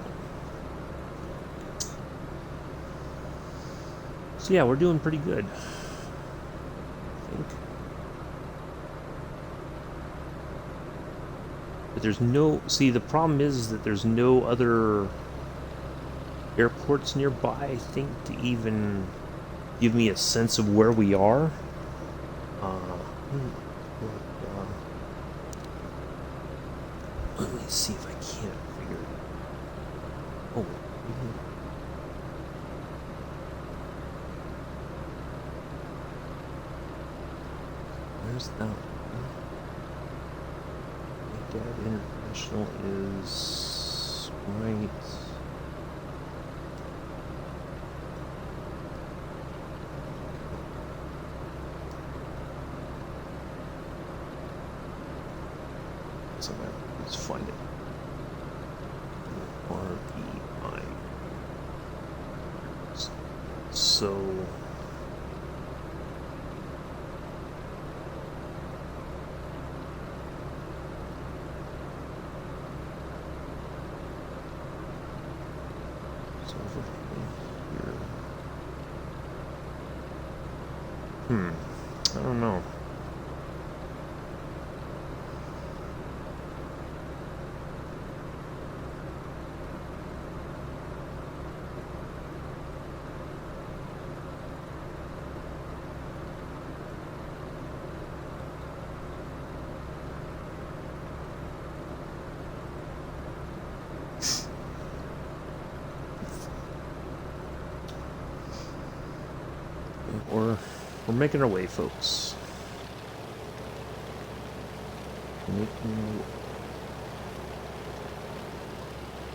yeah, we're doing pretty good, I think. But the problem is that there's no other airports nearby, I think, to even give me a sense of where we are. Let me see if I can't figure it out. Oh, where's that? Baghdad International is right. Let's find it. REI. So over here. I don't know. We're making our way, folks.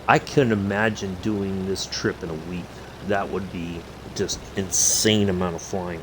I couldn't imagine doing this trip in a week. That would be just insane amount of flying.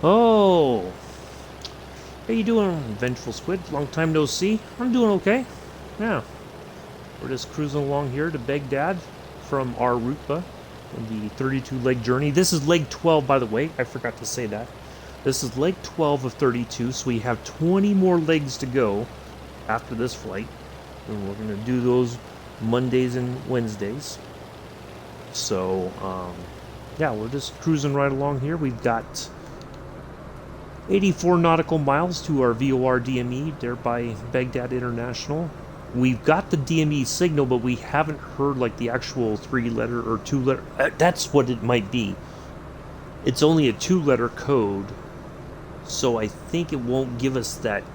Oh, how you doing, Vengeful Squid? Long time no see. I'm doing okay. Yeah, we're just cruising along here to Baghdad from Ar Rutbah on the 32-leg journey. This is leg 12, by the way. I forgot to say that. This is leg 12 of 32, so we have 20 more legs to go after this flight. And we're going to do those Mondays and Wednesdays. So, yeah, we're just cruising right along here. We've got 84 nautical miles to our VOR DME there by Baghdad International. We've got the DME signal, but we haven't heard like the actual 3-letter or 2-letter. That's what it might be. It's only a 2-letter code, so I think it won't give us the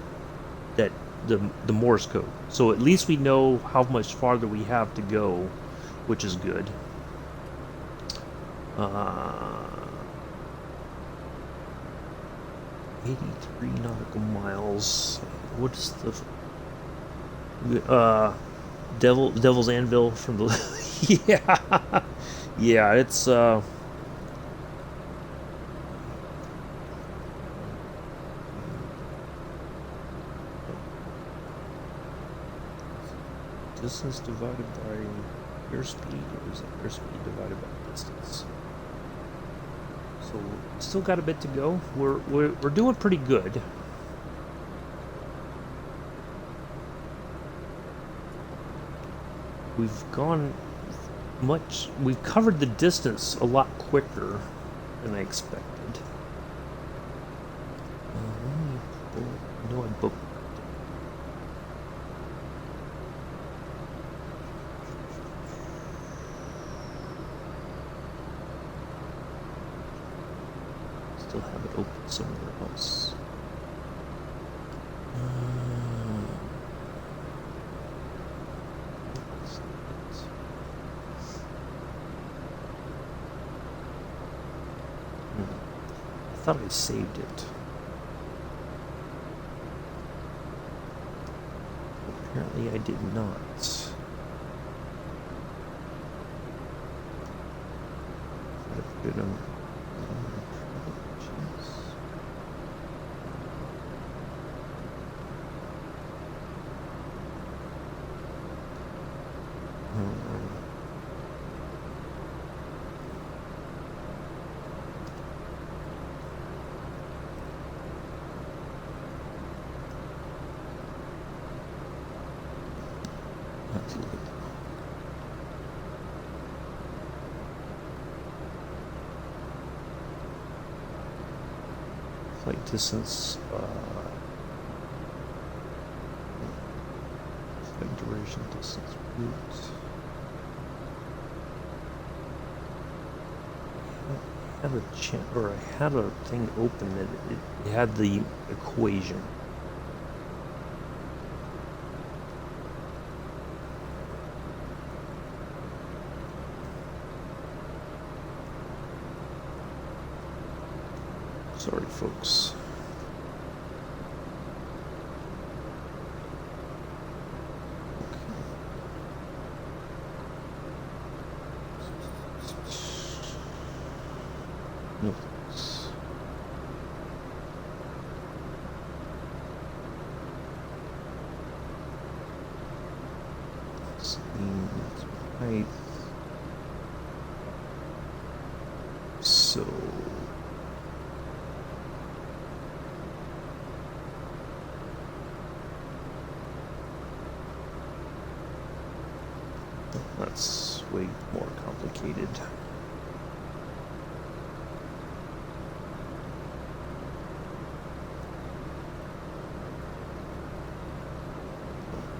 Morse code. So at least we know how much farther we have to go, which is good. 83 nautical miles. What is the Devil's Anvil from the yeah, it's Distance divided by airspeed, or is it airspeed divided by distance? So still got a bit to go. We're doing pretty good. We've covered the distance a lot quicker than I expected. I know I booked. Still have it open somewhere else. I thought I saved it. Apparently I did not. I put it on. Flight distance, flight duration, distance, route. I had a thing open that it had the equation. Sorry, folks. No. Right. So. That's way more complicated.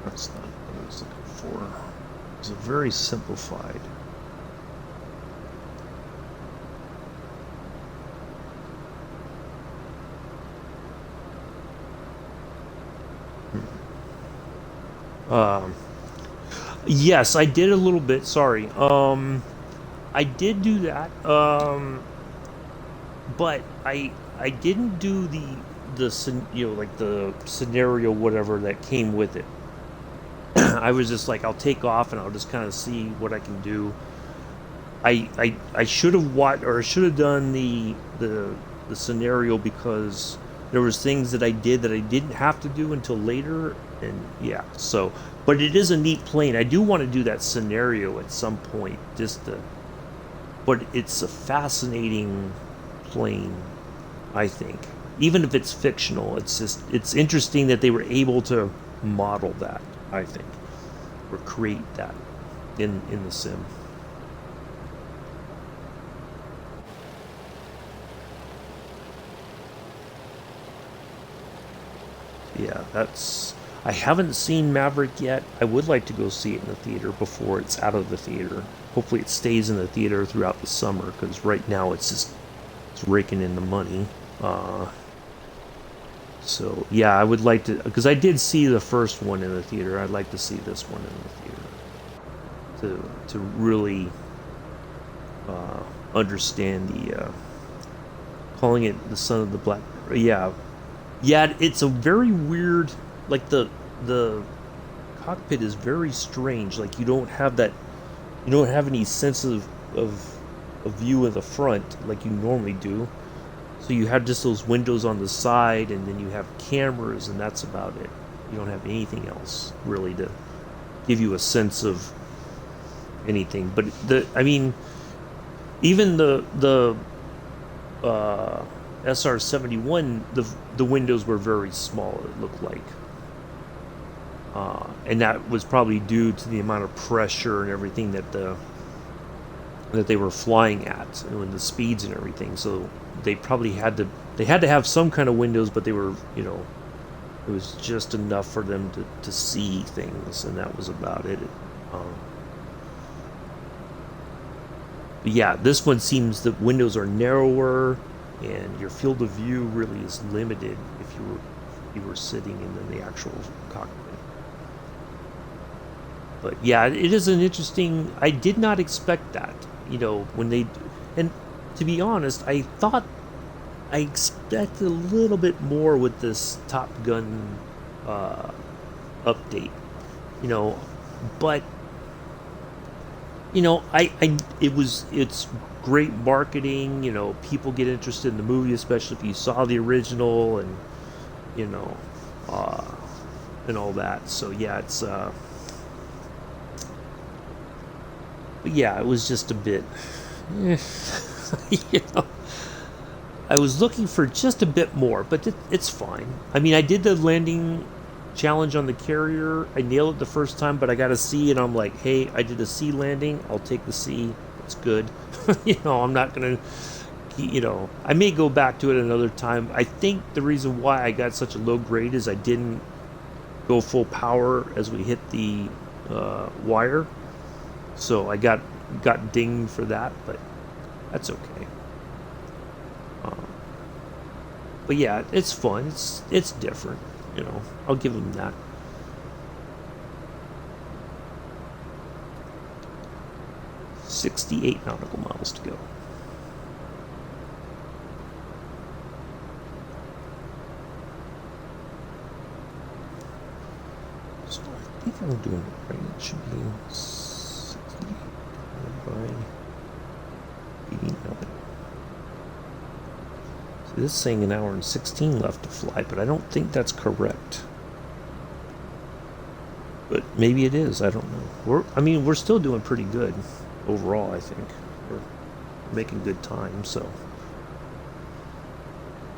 That's not what I was looking for. It's a very simplified. Yes, I did a little bit. Sorry. I did do that. But I didn't do like the scenario whatever that came with it. I was just like, I'll take off and I'll just kind of see what I can do. I should have watched, or I should have done the scenario, because there was things that I did that I didn't have to do until later, and yeah. So, but it is a neat plane. I do want to do that scenario at some point, but it's a fascinating plane, I think. Even if it's fictional, it's interesting that they were able to model that, I think, or create that in the sim. Yeah, I haven't seen Maverick yet. I would like to go see it in the theater before it's out of the theater. Hopefully it stays in the theater throughout the summer, because right now it's raking in the money. So yeah, I would like to, because I did see the first one in the theater. I'd like to see this one in the theater to really understand the calling it the Son of the Black. Yeah, yeah. It's a very weird, like the cockpit is very strange. Like you don't have any sense of view in the front like you normally do. So you have just those windows on the side, and then you have cameras, and that's about it. You don't have anything else really to give you a sense of anything. But I mean, even the SR-71, the windows were very small. It looked like, and that was probably due to the amount of pressure and everything that they were flying at, and the speeds and everything. So they probably had to have some kind of windows, but they were, it was just enough for them to see things, and that was about it. But yeah, this one seems the windows are narrower, and your field of view really is limited if you were sitting in the actual cockpit. But yeah, it is an interesting. I did not expect that. When they, and to be honest, I expected a little bit more with this Top Gun update. But it's great marketing. People get interested in the movie, especially if you saw the original, and and all that. So yeah, it's but yeah, it was just a bit, I was looking for just a bit more, but it's fine. I mean, I did the landing challenge on the carrier. I nailed it the first time, but I got a C, and I'm like, hey, I did a C landing. I'll take the C. It's good. I'm not going to, I may go back to it another time. I think the reason why I got such a low grade is I didn't go full power as we hit the wire. So I got dinged for that, but that's okay. But yeah, it's fun. It's different. I'll give them that. $68 nautical miles to go. So I think I'm doing it right. It should be 60 by 89. See, this is saying an hour and 16 left to fly, but I don't think that's correct. But maybe it is. I don't know. We're still doing pretty good overall. I think we're making good time. So,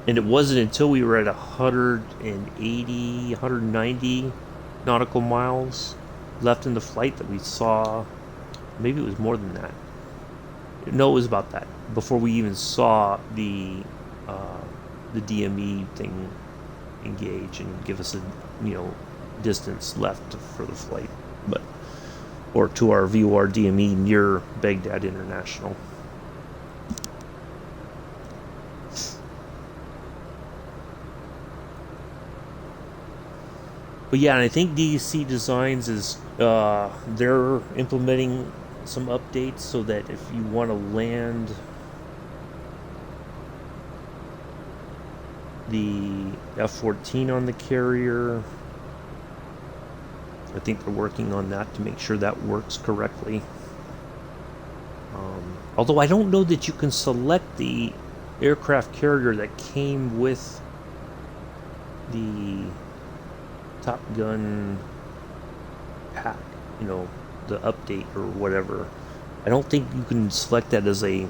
and it wasn't until we were at 180, 190 nautical miles left in the flight that we saw. Maybe it was more than that. No, it was about that before we even saw the DME thing engage and give us a distance left for the flight, or to our VOR DME near Baghdad International. But yeah, and I think DC Designs is they're implementing some updates so that if you want to land the F-14 on the carrier, I think they're working on that to make sure that works correctly. Although I don't know that you can select the aircraft carrier that came with the Top Gun pack, the update or whatever. I don't think you can select that as a,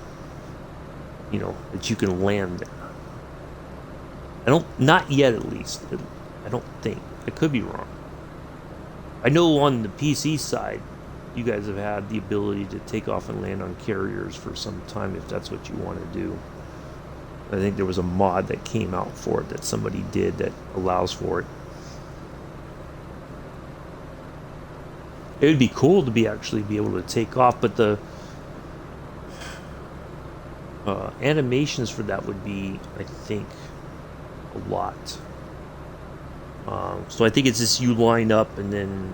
that you can land there. Not yet at least. I don't think. I could be wrong. I know on the PC side, you guys have had the ability to take off and land on carriers for some time if that's what you want to do. I think there was a mod that came out for it that somebody did that allows for it. It would be cool to actually be able to take off, but the animations for that would be, I think, a lot. So I think it's just you line up and then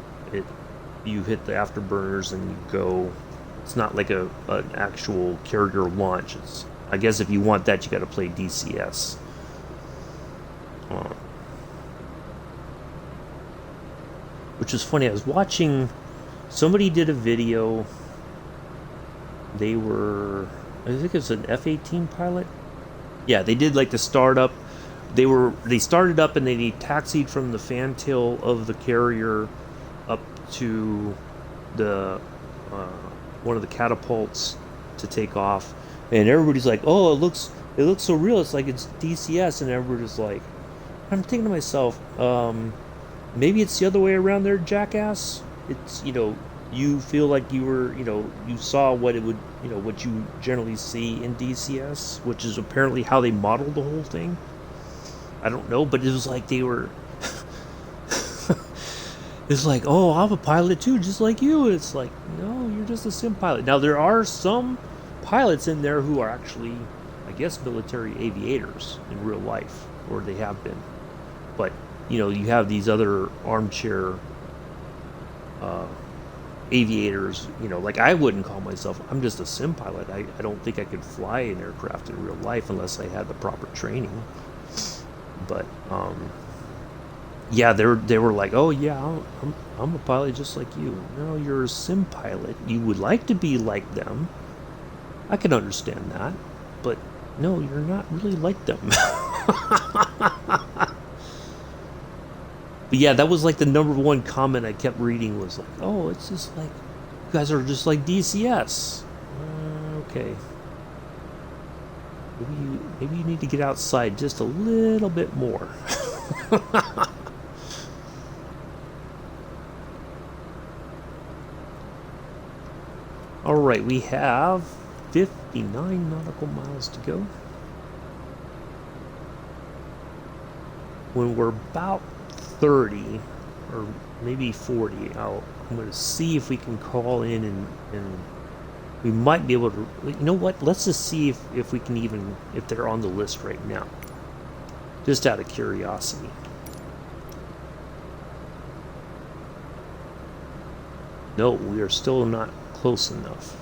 you hit the afterburners and you go. It's not like an actual carrier launch. I guess if you want that, you got to play DCS. Which is funny. I was watching. Somebody did a video. They were, I think it was an F-18 pilot. Yeah, they did like the startup. They started up and they taxied from the fantail of the carrier up to the one of the catapults to take off, and everybody's like, "Oh, it looks so real. It's like it's DCS," and everybody's like, I'm thinking to myself, maybe it's the other way around there, jackass. It's, you feel like you were, you saw what it would, what you generally see in DCS, which is apparently how they modeled the whole thing. I don't know, but it was like they were. It's like, oh, I'm a pilot too, just like you. It's like, no, you're just a sim pilot. Now, there are some pilots in there who are actually, I guess, military aviators in real life, or they have been. But, you have these other armchair aviators, like I wouldn't call myself, I'm just a sim pilot. I don't think I could fly an aircraft in real life unless I had the proper training. But, yeah, they were like, oh yeah, I'm a pilot just like you. No, you're a sim pilot. You would like to be like them. I can understand that, but no, you're not really like them. But yeah, that was like the #1 comment I kept reading was like, oh, it's just like, you guys are just like DCS. Okay. Maybe you need to get outside just a little bit more. Alright, we have 59 nautical miles to go. When we're about 30 or maybe 40, I'm going to see if we can call in and we might be able to, you know what, let's just see if we can even, if they're on the list right now, just out of curiosity. No, we are still not close enough.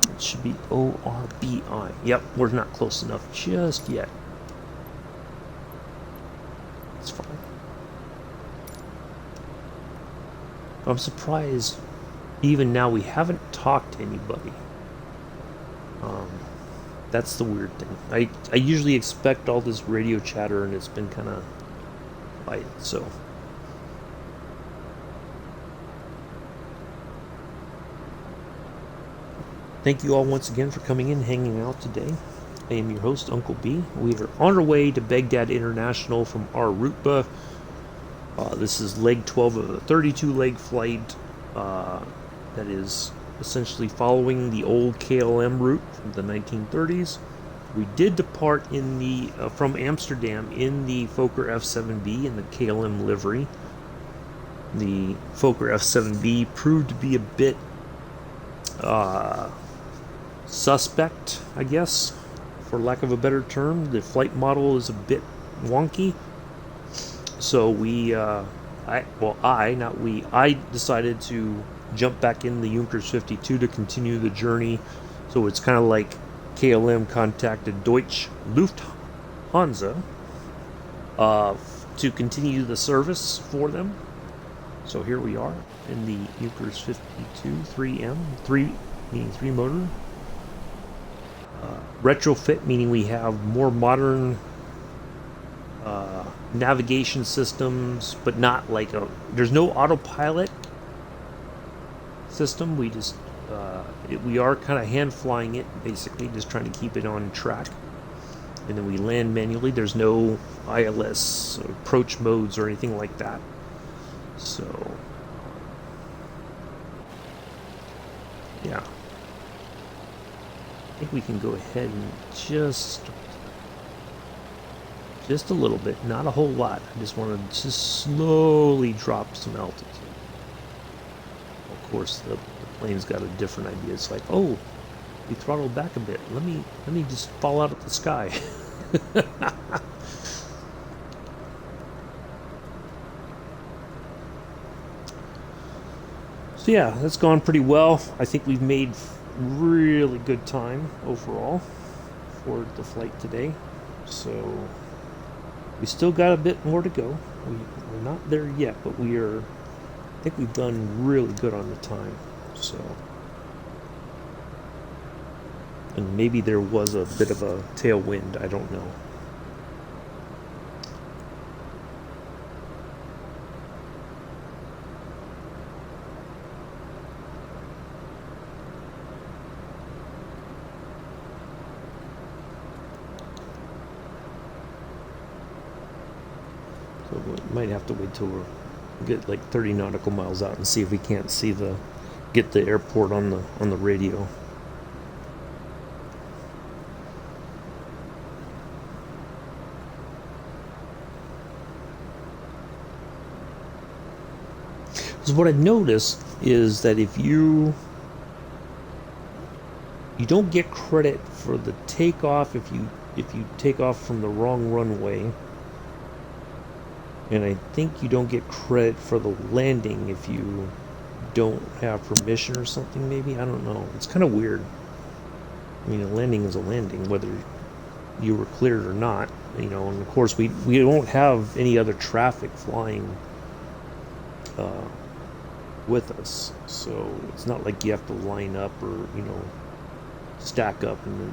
It should be ORBI. Yep, we're not close enough just yet. It's fine. I'm surprised even now we haven't talked to anybody. That's the weird thing. I usually expect all this radio chatter and it's been kind of quiet, so. Thank you all once again for coming in, hanging out today. I am your host, Uncle B. We are on our way to Baghdad International from Ar Rutbah. This is leg 12 of a 32-leg flight that is essentially following the old KLM route from the 1930s. We did depart in the from Amsterdam in the Fokker F-7B in the KLM livery. The Fokker F-7B proved to be a bit suspect, I guess, for lack of a better term. The flight model is a bit wonky, so I decided to jump back in the Junkers 52 to continue the journey. So it's kind of like KLM contacted Deutsche Lufthansa to continue the service for them. So here we are in the Junkers 52 3M, meaning 3 motor. Retrofit, meaning we have more modern navigation systems, but not like there's no autopilot system. We just we are kind of hand flying it, basically just trying to keep it on track, and then we land manually. There's no ILS approach modes or anything like that. So yeah, I think we can go ahead and just a little bit, not a whole lot. I just want to just slowly drop some altitude. Of course, the plane's got a different idea. It's like, oh, we throttled back a bit. Let me just fall out of the sky. So yeah, that's gone pretty well. I think we've made really good time overall for the flight today. So we still got a bit more to go. We're not there yet, but I think we've done really good on the time. So, and maybe there was a bit of a tailwind, I don't know. So we might have to wait till we get like 30 nautical miles out and see if we can't get the airport on the radio. Because what I noticed is that if you don't get credit for the takeoff if you take off from the wrong runway, and I think you don't get credit for the landing if you don't have permission or something. Maybe, I don't know. It's kind of weird. I mean, a landing is a landing, whether you were cleared or not. And of course we don't have any other traffic flying with us, so it's not like you have to line up or stack up and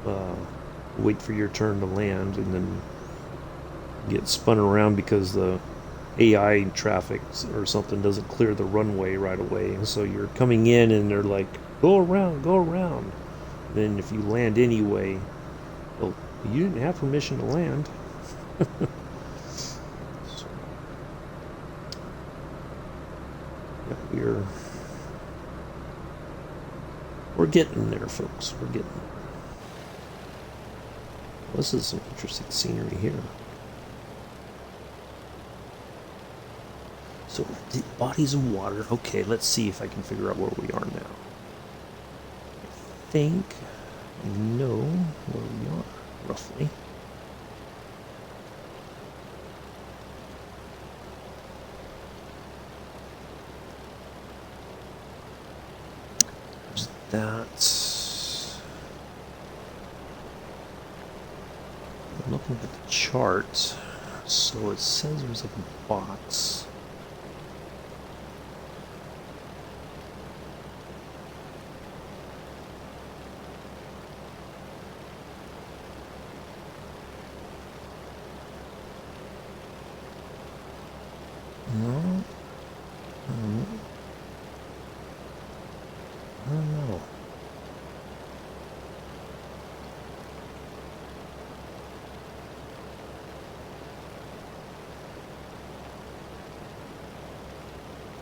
then wait for your turn to land and then get spun around because the AI traffic or something doesn't clear the runway right away. So you're coming in and they're like, go around, go around. And then if you land anyway, well, you didn't have permission to land. So, yeah, we're getting there, folks. We're getting there. Well, this is some interesting scenery here. So, the bodies of water. Okay, let's see if I can figure out where we are now. I think I know where we are, roughly. There's that. I'm looking at the chart. So it says there's like a box. No. I don't know.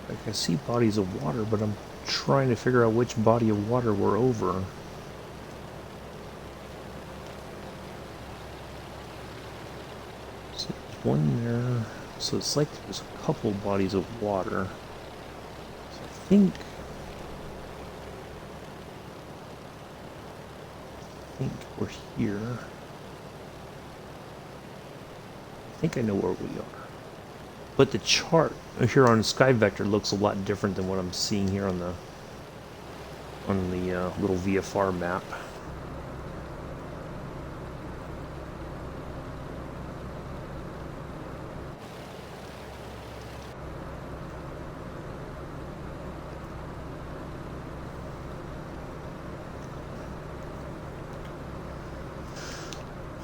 Like, I see bodies of water, but I'm trying to figure out which body of water we're over. So there's one there. So it's like there's a couple bodies of water. So I think we're here. I think I know where we are. But the chart here on Sky Vector looks a lot different than what I'm seeing here on the little VFR map.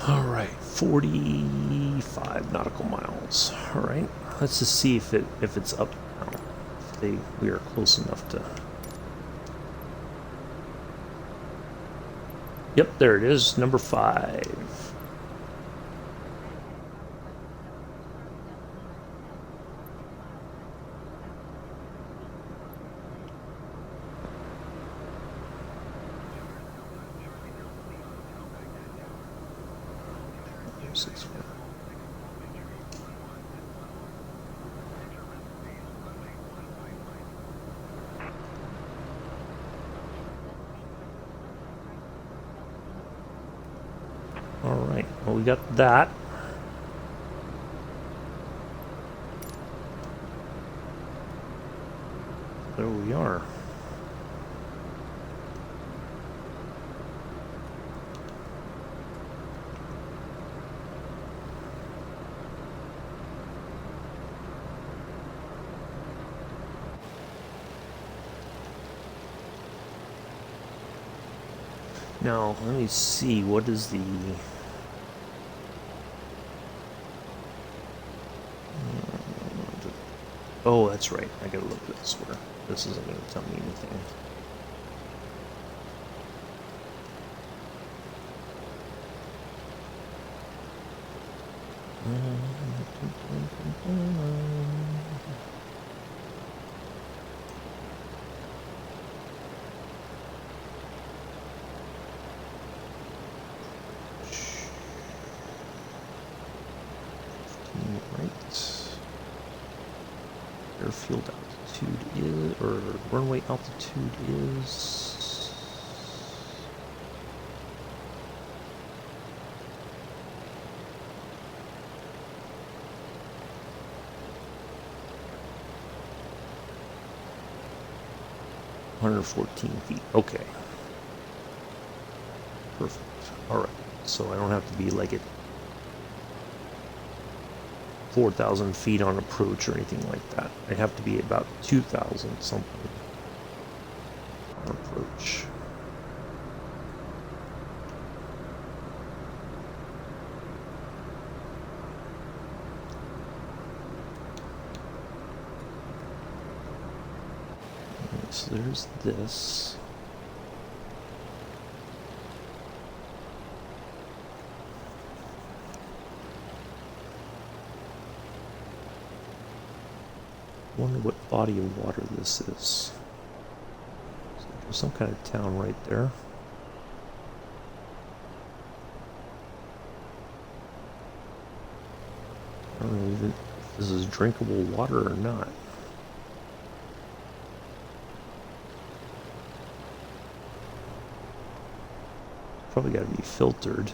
All right, 45 nautical miles. All right, let's just see if it's up now. If we are close enough to. Yep, there it is, number 5. All right, well, we got that. There we are. Now, let me see, what is the... Oh, that's right. I gotta look elsewhere. This isn't gonna tell me anything. Right. Airfield altitude is, or runway altitude is 114 feet. Okay. Perfect. All right. So I don't have to be like at 4,000 feet on approach or anything like that. I have to be about 2,000 something on approach. Okay, so there's this. I wonder what body of water this is. So there's some kind of town right there. I don't know even if this is drinkable water or not. Probably got to be filtered.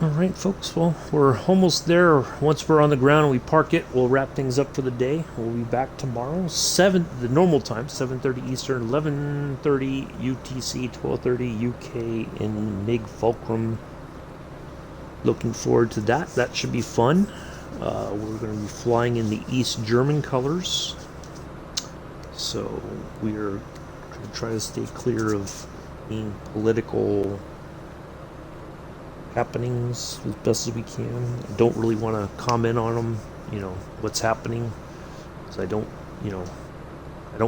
Alright folks, well, we're almost there. Once we're on the ground and we park it, we'll wrap things up for the day. We'll be back tomorrow, the normal time, 7:30 Eastern, 11:30 UTC, 12:30 UK in MiG Fulcrum. Looking forward to that. That should be fun. We're going to be flying in the East German colors. So we're going to try to stay clear of being political happenings as best as we can. I don't really want to comment on them, what's happening, because I don't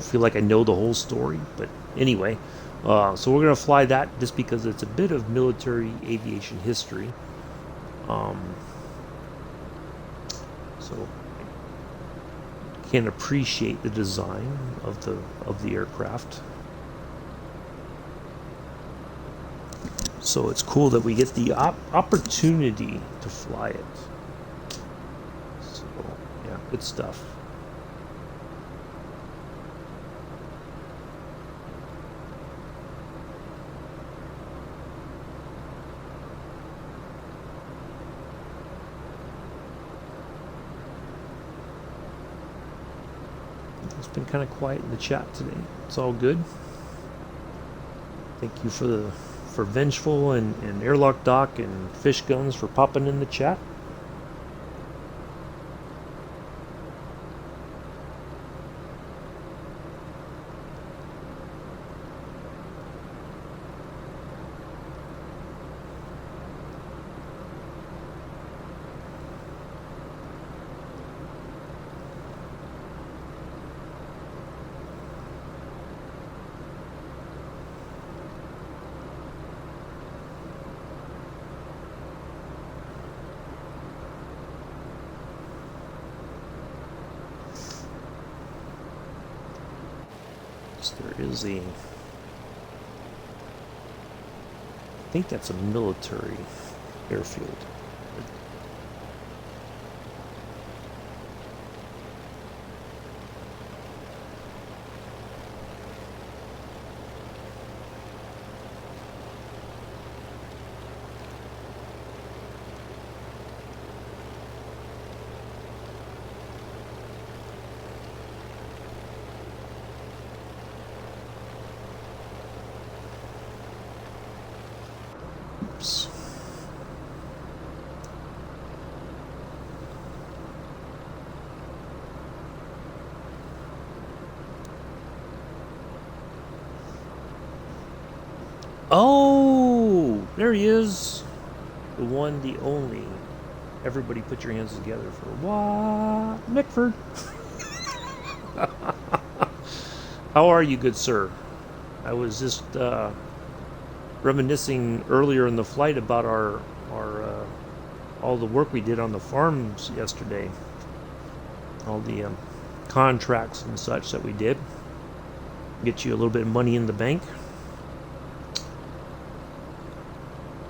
feel like I know the whole story. But anyway, so we're going to fly that just because it's a bit of military aviation history. So I can appreciate the design of the aircraft. So it's cool that we get the opportunity to fly it. So, yeah, good stuff. It's been kind of quiet in the chat today. It's all good. Thank you for Vengeful and Airlock Doc and Fish Guns for popping in the chat. There is I think that's a military airfield. Oh, there he is. The one, the only. Everybody put your hands together for what? Mickford. How are you, good sir? I was just reminiscing earlier in the flight about our all the work we did on the farms yesterday. All the contracts and such that we did. Get you a little bit of money in the bank.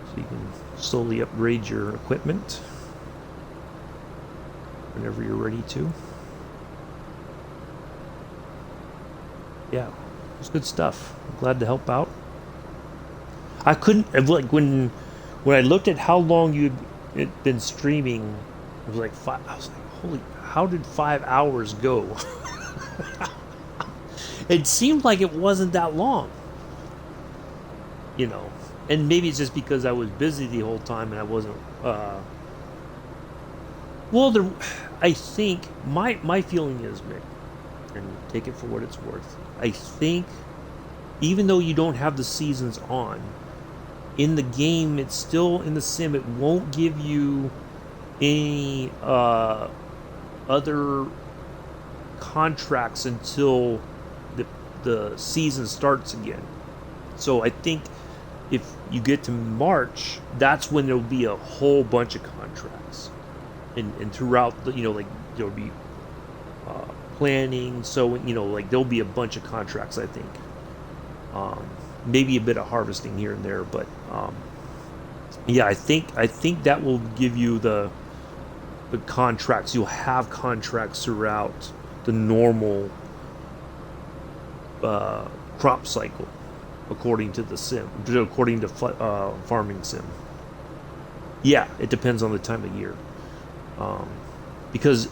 So you can slowly upgrade your equipment whenever you're ready to. Yeah, it's good stuff. I'm glad to help out. I couldn't, like, when I looked at how long you'd been streaming, it was like five. I was like, holy, how did 5 hours go? It seemed like it wasn't that long, you know. And maybe it's just because I was busy the whole time and I wasn't. Well, I think my feeling is, Mick, and take it for what it's worth. I think even though you don't have the seasons on, in the game, it's still in the sim. It won't give you any other contracts until the season starts again. So I think if you get to March, that's when there'll be a whole bunch of contracts, and throughout the, like there'll be planning. So like there'll be a bunch of contracts. I think maybe a bit of harvesting here and there, but yeah, I think that will give you the contracts. You'll have contracts throughout the normal crop cycle, according to the sim, according to farming sim. Yeah, it depends on the time of year, because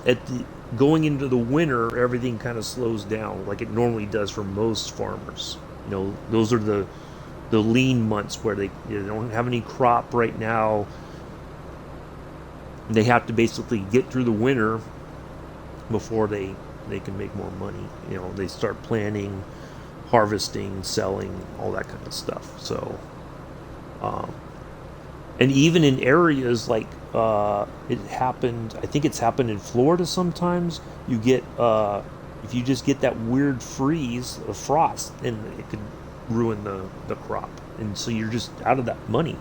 going into the winter, everything kind of slows down like it normally does for most farmers. Those are the lean months where they don't have any crop right now. They have to basically get through the winter before they can make more money. They start planning, harvesting, selling, all that kind of stuff. So, and even in areas like it happened, I think it's happened in Florida sometimes. You get if you just get that weird freeze of frost, and it could ruin the crop, and so you're just out of that money.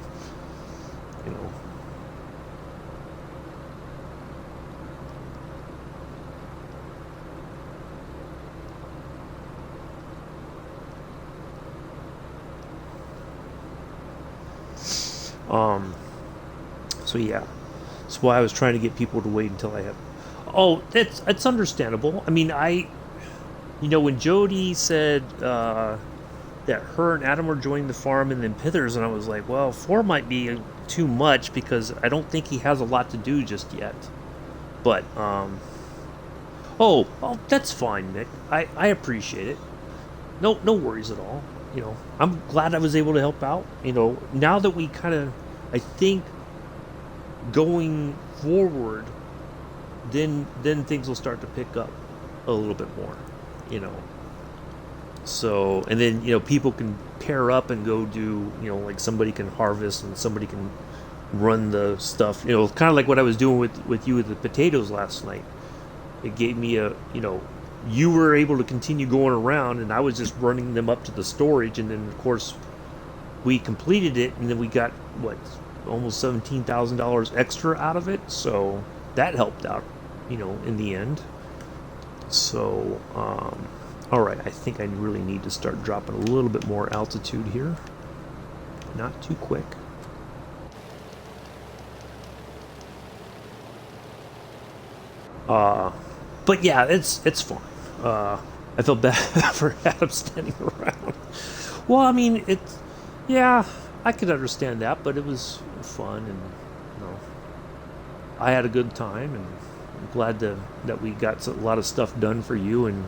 So yeah, that's why I was trying to get people to wait until I have. Oh, it's understandable. I mean, when Jody said that her and Adam were joining the farm and then Pithers, and I was like, well, 4 might be too much because I don't think he has a lot to do just yet. But oh, that's fine, Nick. I appreciate it. No worries at all. I'm glad I was able to help out. Now that we kind of, I think, going forward, then things will start to pick up a little bit more. So, and then people can pair up and go do, like somebody can harvest and somebody can run the stuff. Kind of like what I was doing with you with the potatoes last night. It gave me you were able to continue going around, and I was just running them up to the storage, and then of course we completed it, and then we got almost $17,000 extra out of it. So that helped out, in the end. So all right, I think I really need to start dropping a little bit more altitude here. Not too quick. But yeah, it's fine. I felt bad for Adam standing around. Well, I mean, yeah, I could understand that, but it was fun, and I had a good time, and I'm glad that we got a lot of stuff done for you. And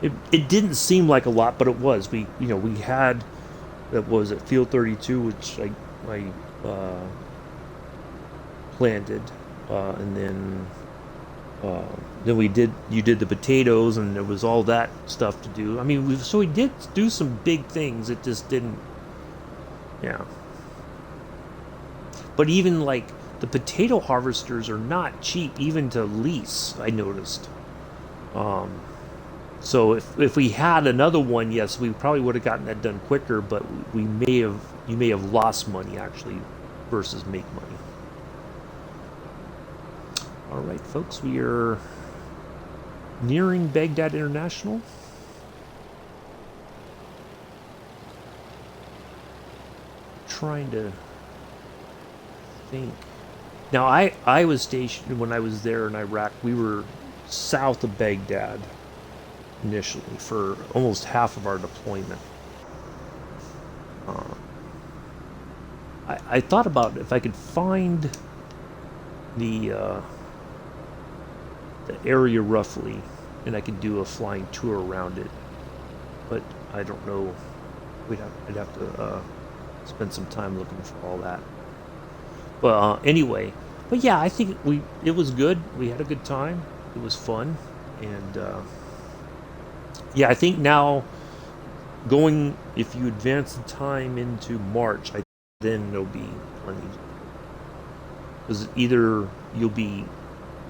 it didn't seem like a lot, but it was. We had, that was at Field 32, which I planted, and then you did the potatoes, and there was all that stuff to do. I mean, we did do some big things. It just didn't Yeah. But even like the potato harvesters are not cheap, even to lease. I noticed. Um, so if we had another one, yes, we probably would have gotten that done quicker. But we may have you may have lost money actually versus make money. All right, folks, we are nearing Baghdad International. Trying to think. Now, I was stationed when I was there in Iraq. We were south of Baghdad initially for almost half of our deployment. Uh, I thought about if I could find the uh, the area roughly, and I could do a flying tour around it. But I don't know. I'd have to spend some time looking for all that. But anyway, but yeah, I think it was good. We had a good time. It was fun, and yeah, I think now going if you advance the time into March, then there'll be plenty. Because either you'll be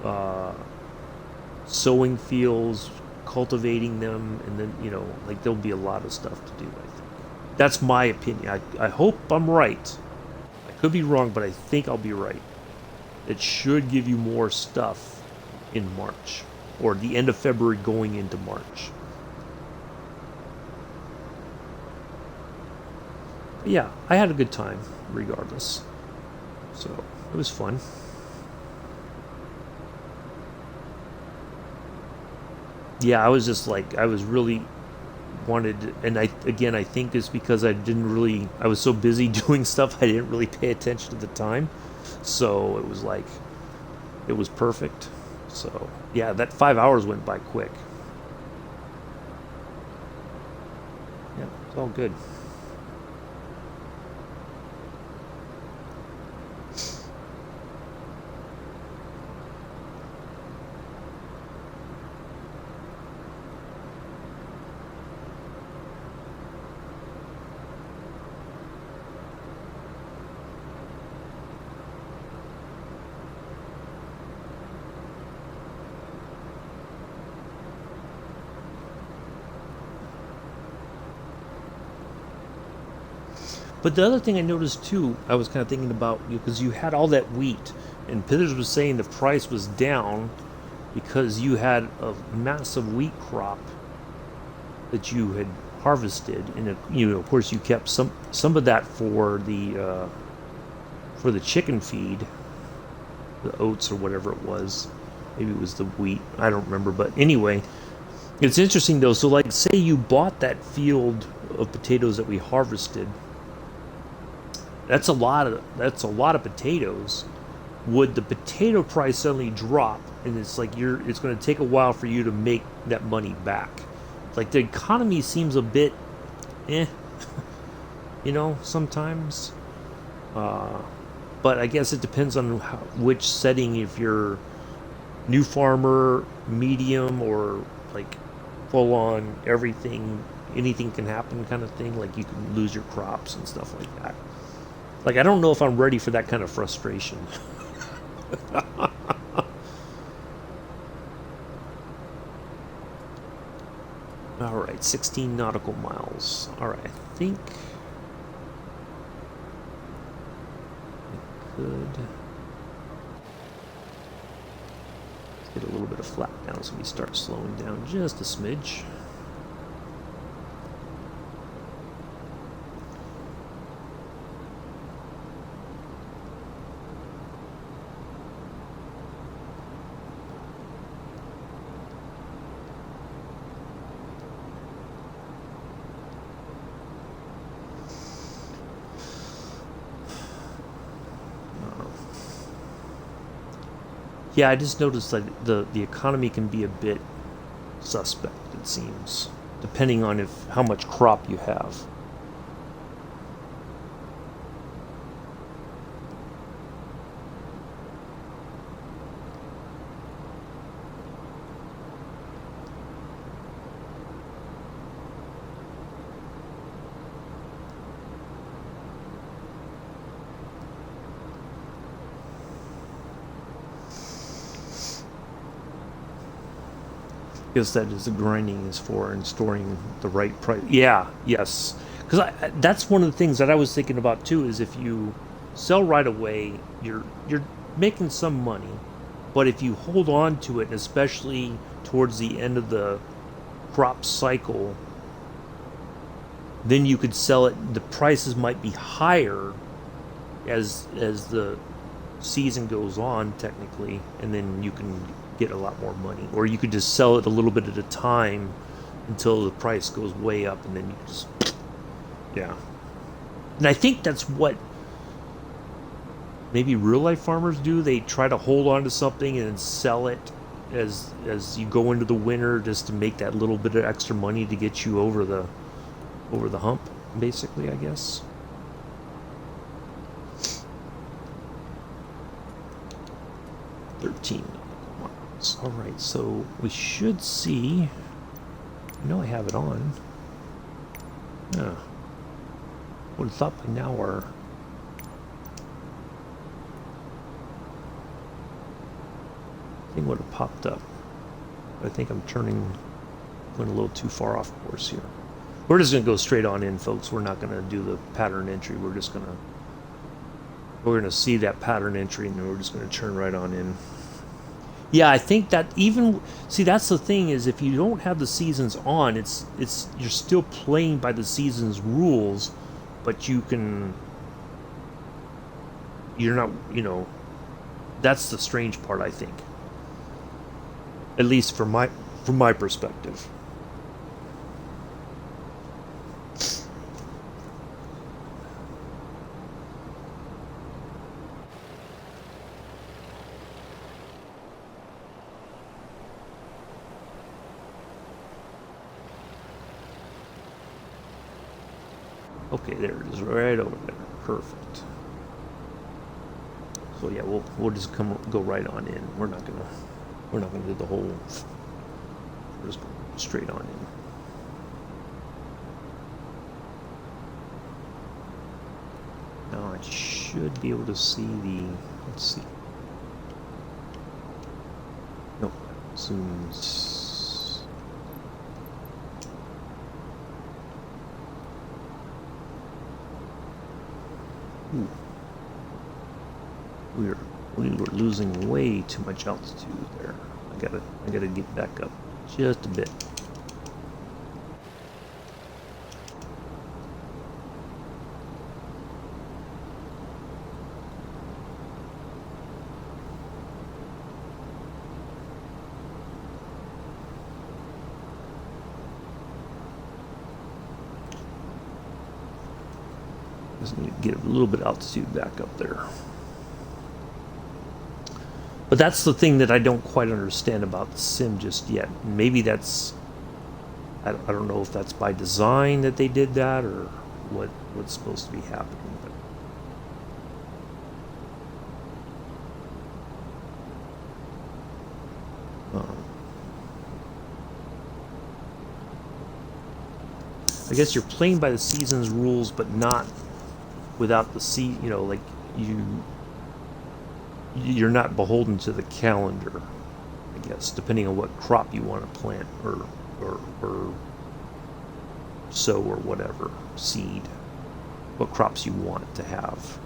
uh, sowing fields, cultivating them, and then like there'll be a lot of stuff to do. I think that's my opinion. I hope I'm right. I could be wrong, but I think I'll be right. It should give you more stuff in March or the end of February going into March. But yeah, I had a good time regardless. So it was fun. Yeah, I was just like, I was really wanted, and I think it's because I was so busy doing stuff, I didn't really pay attention at the time. So it was like, it was perfect. So yeah, that 5 hours went by quick. Yeah, it's all good. But the other thing I noticed too, I was kind of thinking about because you had all that wheat, and Pithers was saying the price was down because you had a massive wheat crop that you had harvested, and of course you kept some of that for the chicken feed, the oats or whatever it was. Maybe it was the wheat. I don't remember, but anyway, it's interesting though. So like, say you bought that field of potatoes that we harvested. That's a lot of potatoes. Would the potato price suddenly drop, and it's going to take a while for you to make that money back? Like the economy seems a bit, eh, sometimes. Uh, but I guess it depends on which setting. If you're new farmer, medium, or like full on everything, anything can happen kind of thing. Like you can lose your crops and stuff like that. Like I don't know if I'm ready for that kind of frustration. All right, 16 nautical miles. All right, I think I could get a little bit of flat down so we start slowing down just a smidge. Yeah, I just noticed that the economy can be a bit suspect. It seems, depending on if how much crop you have. Guess that is the grinding is for and storing the right price. Yeah, yes. Because that's one of the things that I was thinking about too. Is if you sell right away, you're making some money, but if you hold on to it, and especially towards the end of the crop cycle, then you could sell it. The prices might be higher as the season goes on, technically, and then you can get a lot more money. Or you could just sell it a little bit at a time until the price goes way up, and then you just, yeah. And I think that's what maybe real life farmers do. They try to hold on to something and then sell it as you go into the winter, just to make that little bit of extra money to get you over the hump, basically, I guess. All right, so we should see. I know I have it on. Yeah. Would have thought by now our thing would have popped up. I think I'm went a little too far off course here. We're just gonna go straight on in, folks. We're not gonna do the pattern entry. We're gonna see that pattern entry, and then we're just gonna turn right on in. Yeah, I think that see, that's the thing, is if you don't have the seasons on, it's you're still playing by the season's rules, but you're not, that's the strange part, I think. At least from my perspective. Okay, there it is, right over there. Perfect. So yeah, we'll just go right on in. We're not gonna do the whole. We're just going straight on in. Now I should be able to see the. Let's see. Nope. Zooms. Ooh. We were losing way too much altitude there. I gotta get back up just a bit. Just need to get a little bit of altitude back up there. But that's the thing that I don't quite understand about the sim just yet. Maybe that's, I don't know if that's by design that they did that, or what's supposed to be happening. But, I guess you're playing by the season's rules, but not without the like you're not beholden to the calendar, I guess, depending on what crop you want to plant or sow or whatever, seed, what crops you want it to have.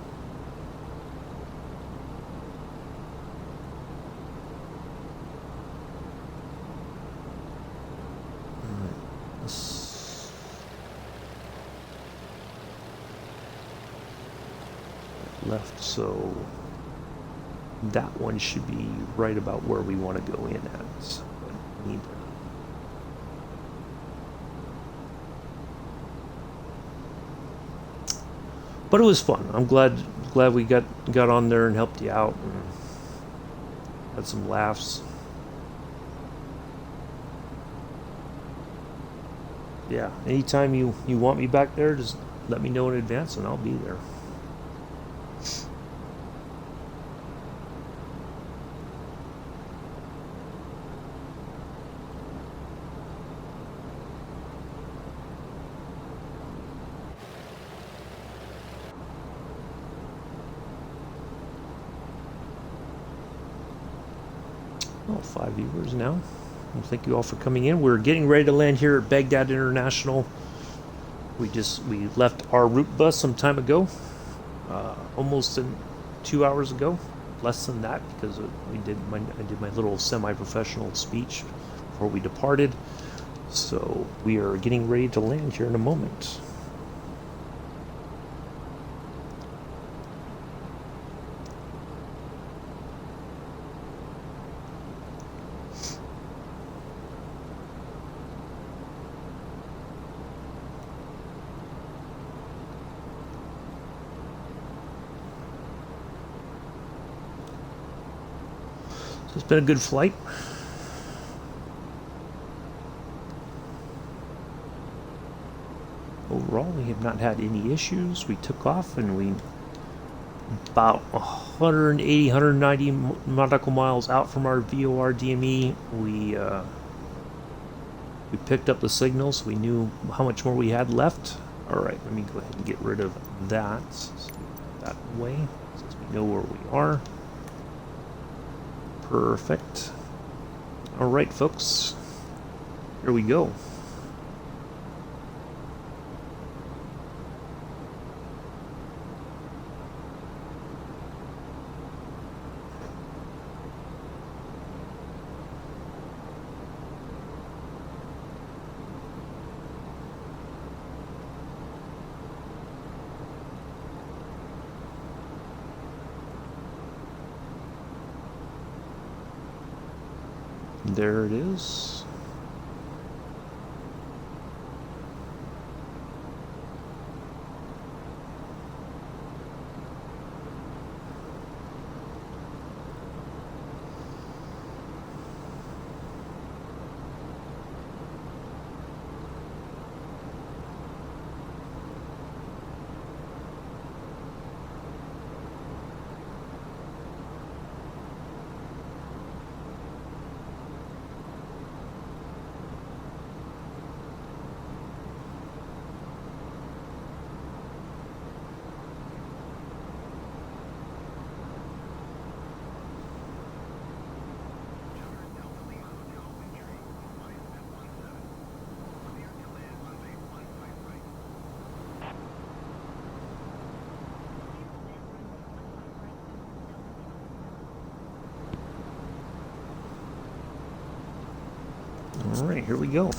Left, so that one should be right about where we want to go in at. So I need but it was fun. I'm glad we got on there and helped you out and had some laughs. Yeah, anytime you want me back there, just let me know in advance and I'll be there. Oh, 5 viewers now. Well, thank you all for coming in. We're getting ready to land here at Baghdad International. We left Ar Rutbah some time ago, almost 2 hours ago, less than that, because I did my little semi-professional speech before we departed. So we are getting ready to land here in a moment. So it's been a good flight. Overall, we have not had any issues. We took off and we about 180, 190 nautical miles out from our VOR DME. We picked up the signals. We knew how much more we had left. All right, let me go ahead and get rid of that way, since we know where we are. Perfect. All right, folks, here we go. There it is. All right, here we go.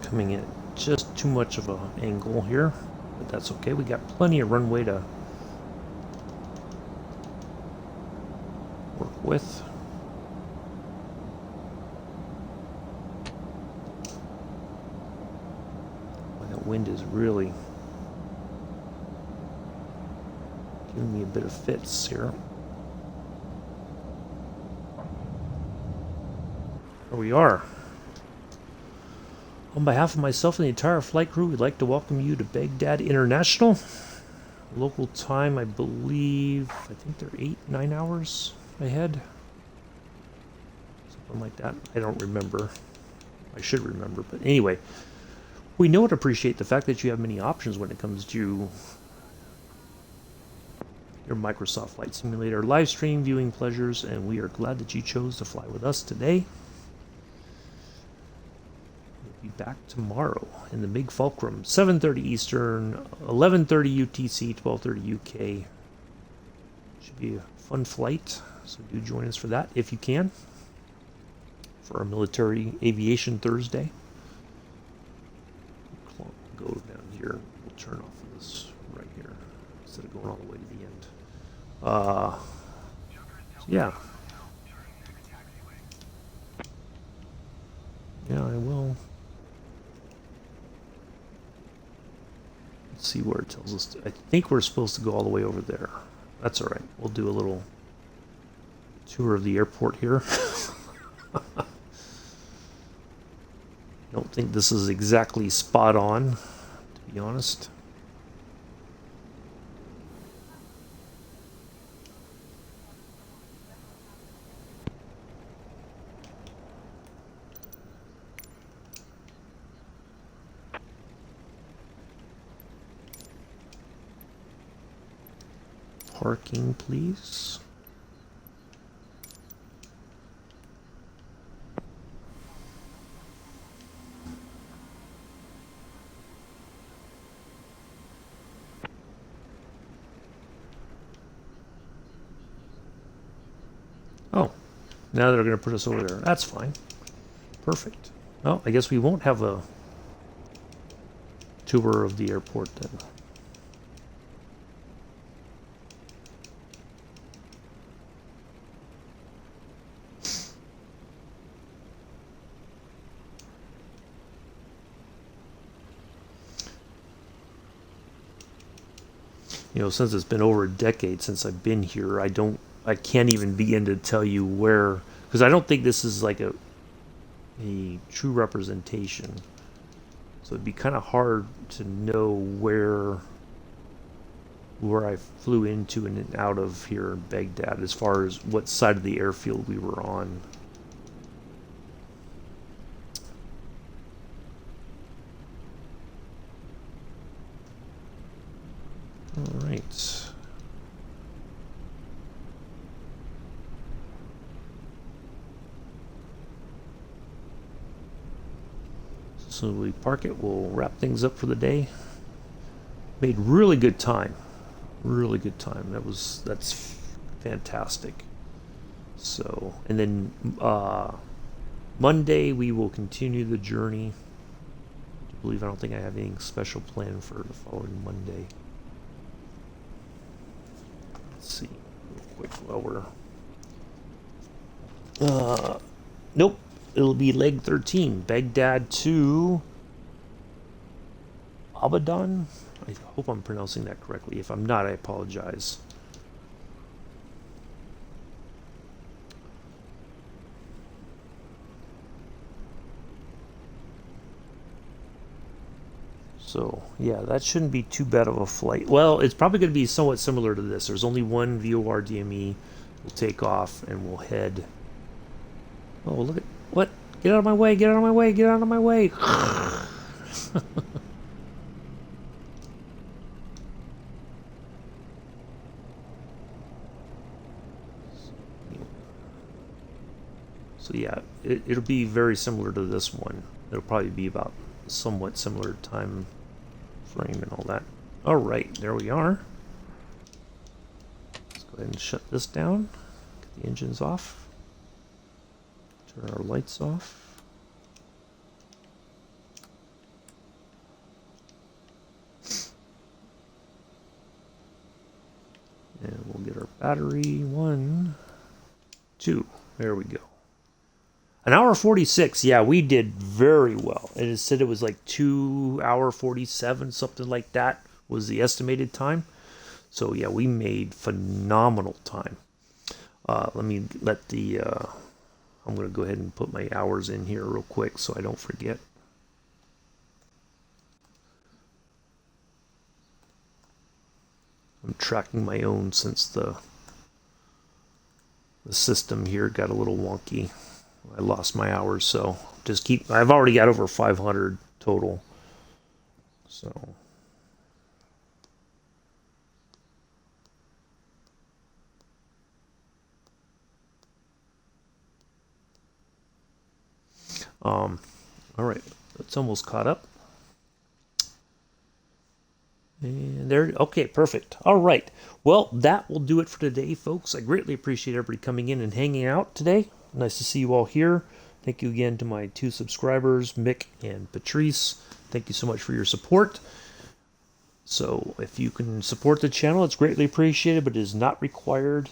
coming in at just too much of an angle here, but that's okay. We got plenty of runway to work with. That wind is really giving me a bit of fits here. Here we are. On behalf of myself and the entire flight crew, we'd like to welcome you to Baghdad International. Local time, I believe, I think they're 8-9 hours ahead. Something like that. I don't remember. I should remember, but anyway. We know and appreciate the fact that you have many options when it comes to your Microsoft Flight Simulator live stream viewing pleasures, and we are glad that you chose to fly with us today. We'll be back tomorrow in the Big Fulcrum, 7:30 Eastern, 11:30 UTC, 12:30 UK. Should be a fun flight, so do join us for that if you can, for our Military Aviation Thursday. Go down here, we'll turn off of this right here instead of going all the way to the end. Yeah. Yeah, I will. Let's see where it tells us to. I think we're supposed to go all the way over there. That's alright. We'll do a little tour of the airport here. Don't think this is exactly spot on, to be honest. Parking, please. Oh, now they're going to put us over there. That's fine. Perfect. Well, I guess we won't have a tour of the airport then. You know, since it's been over a decade since I've been here, I can't even begin to tell you where, because I don't think this is like a true representation. So it'd be kind of hard to know where I flew into and out of here in Baghdad as far as what side of the airfield we were on. All right. So we park it, we'll wrap things up for the day. Made really good time. Really good time. That's fantastic. So, and then Monday we will continue the journey. I don't think I have anything special planned for the following Monday. Let's see real quick while we're nope, it'll be leg 13, Baghdad to Abadan. I hope I'm pronouncing that correctly. If I'm not, I apologize. So, yeah, that shouldn't be too bad of a flight. Well, it's probably going to be somewhat similar to this. There's only one VOR DME. We'll take off and we'll head. Oh, look at what? Get out of my way! Get out of my way! Get out of my way! So yeah, it'll be very similar to this one. It'll probably be about somewhat similar time frame and all that. All right, there we are. Let's go ahead and shut this down. Get the engines off. Turn our lights off. Battery 1, 2. There we go. An hour 46. Yeah, we did very well. It said it was like 2 hour 47, something like that was the estimated time. So yeah, we made phenomenal time. Let me let the, I'm going to go ahead and put my hours in here real quick so I don't forget. I'm tracking my own since the system here got a little wonky. I lost my hours, so just keep, I've already got over 500 total. So all right, it's almost caught up. And there, okay, perfect. All right. Well, that will do it for today, folks. I greatly appreciate everybody coming in and hanging out today. Nice to see you all here. Thank you again to my 2 subscribers, Mick and Patrice. Thank you so much for your support. So if you can support the channel, it's greatly appreciated, but it is not required.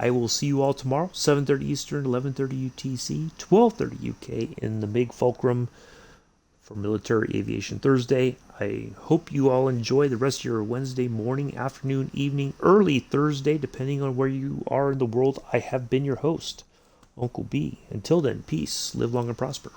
I will see you all tomorrow, 7:30 Eastern, 11:30 UTC, 12:30 UK in the big fulcrum for Military Aviation Thursday. I hope you all enjoy the rest of your Wednesday morning, afternoon, evening, early Thursday, depending on where you are in the world. I have been your host, Uncle B. Until then, peace, live long and prosper.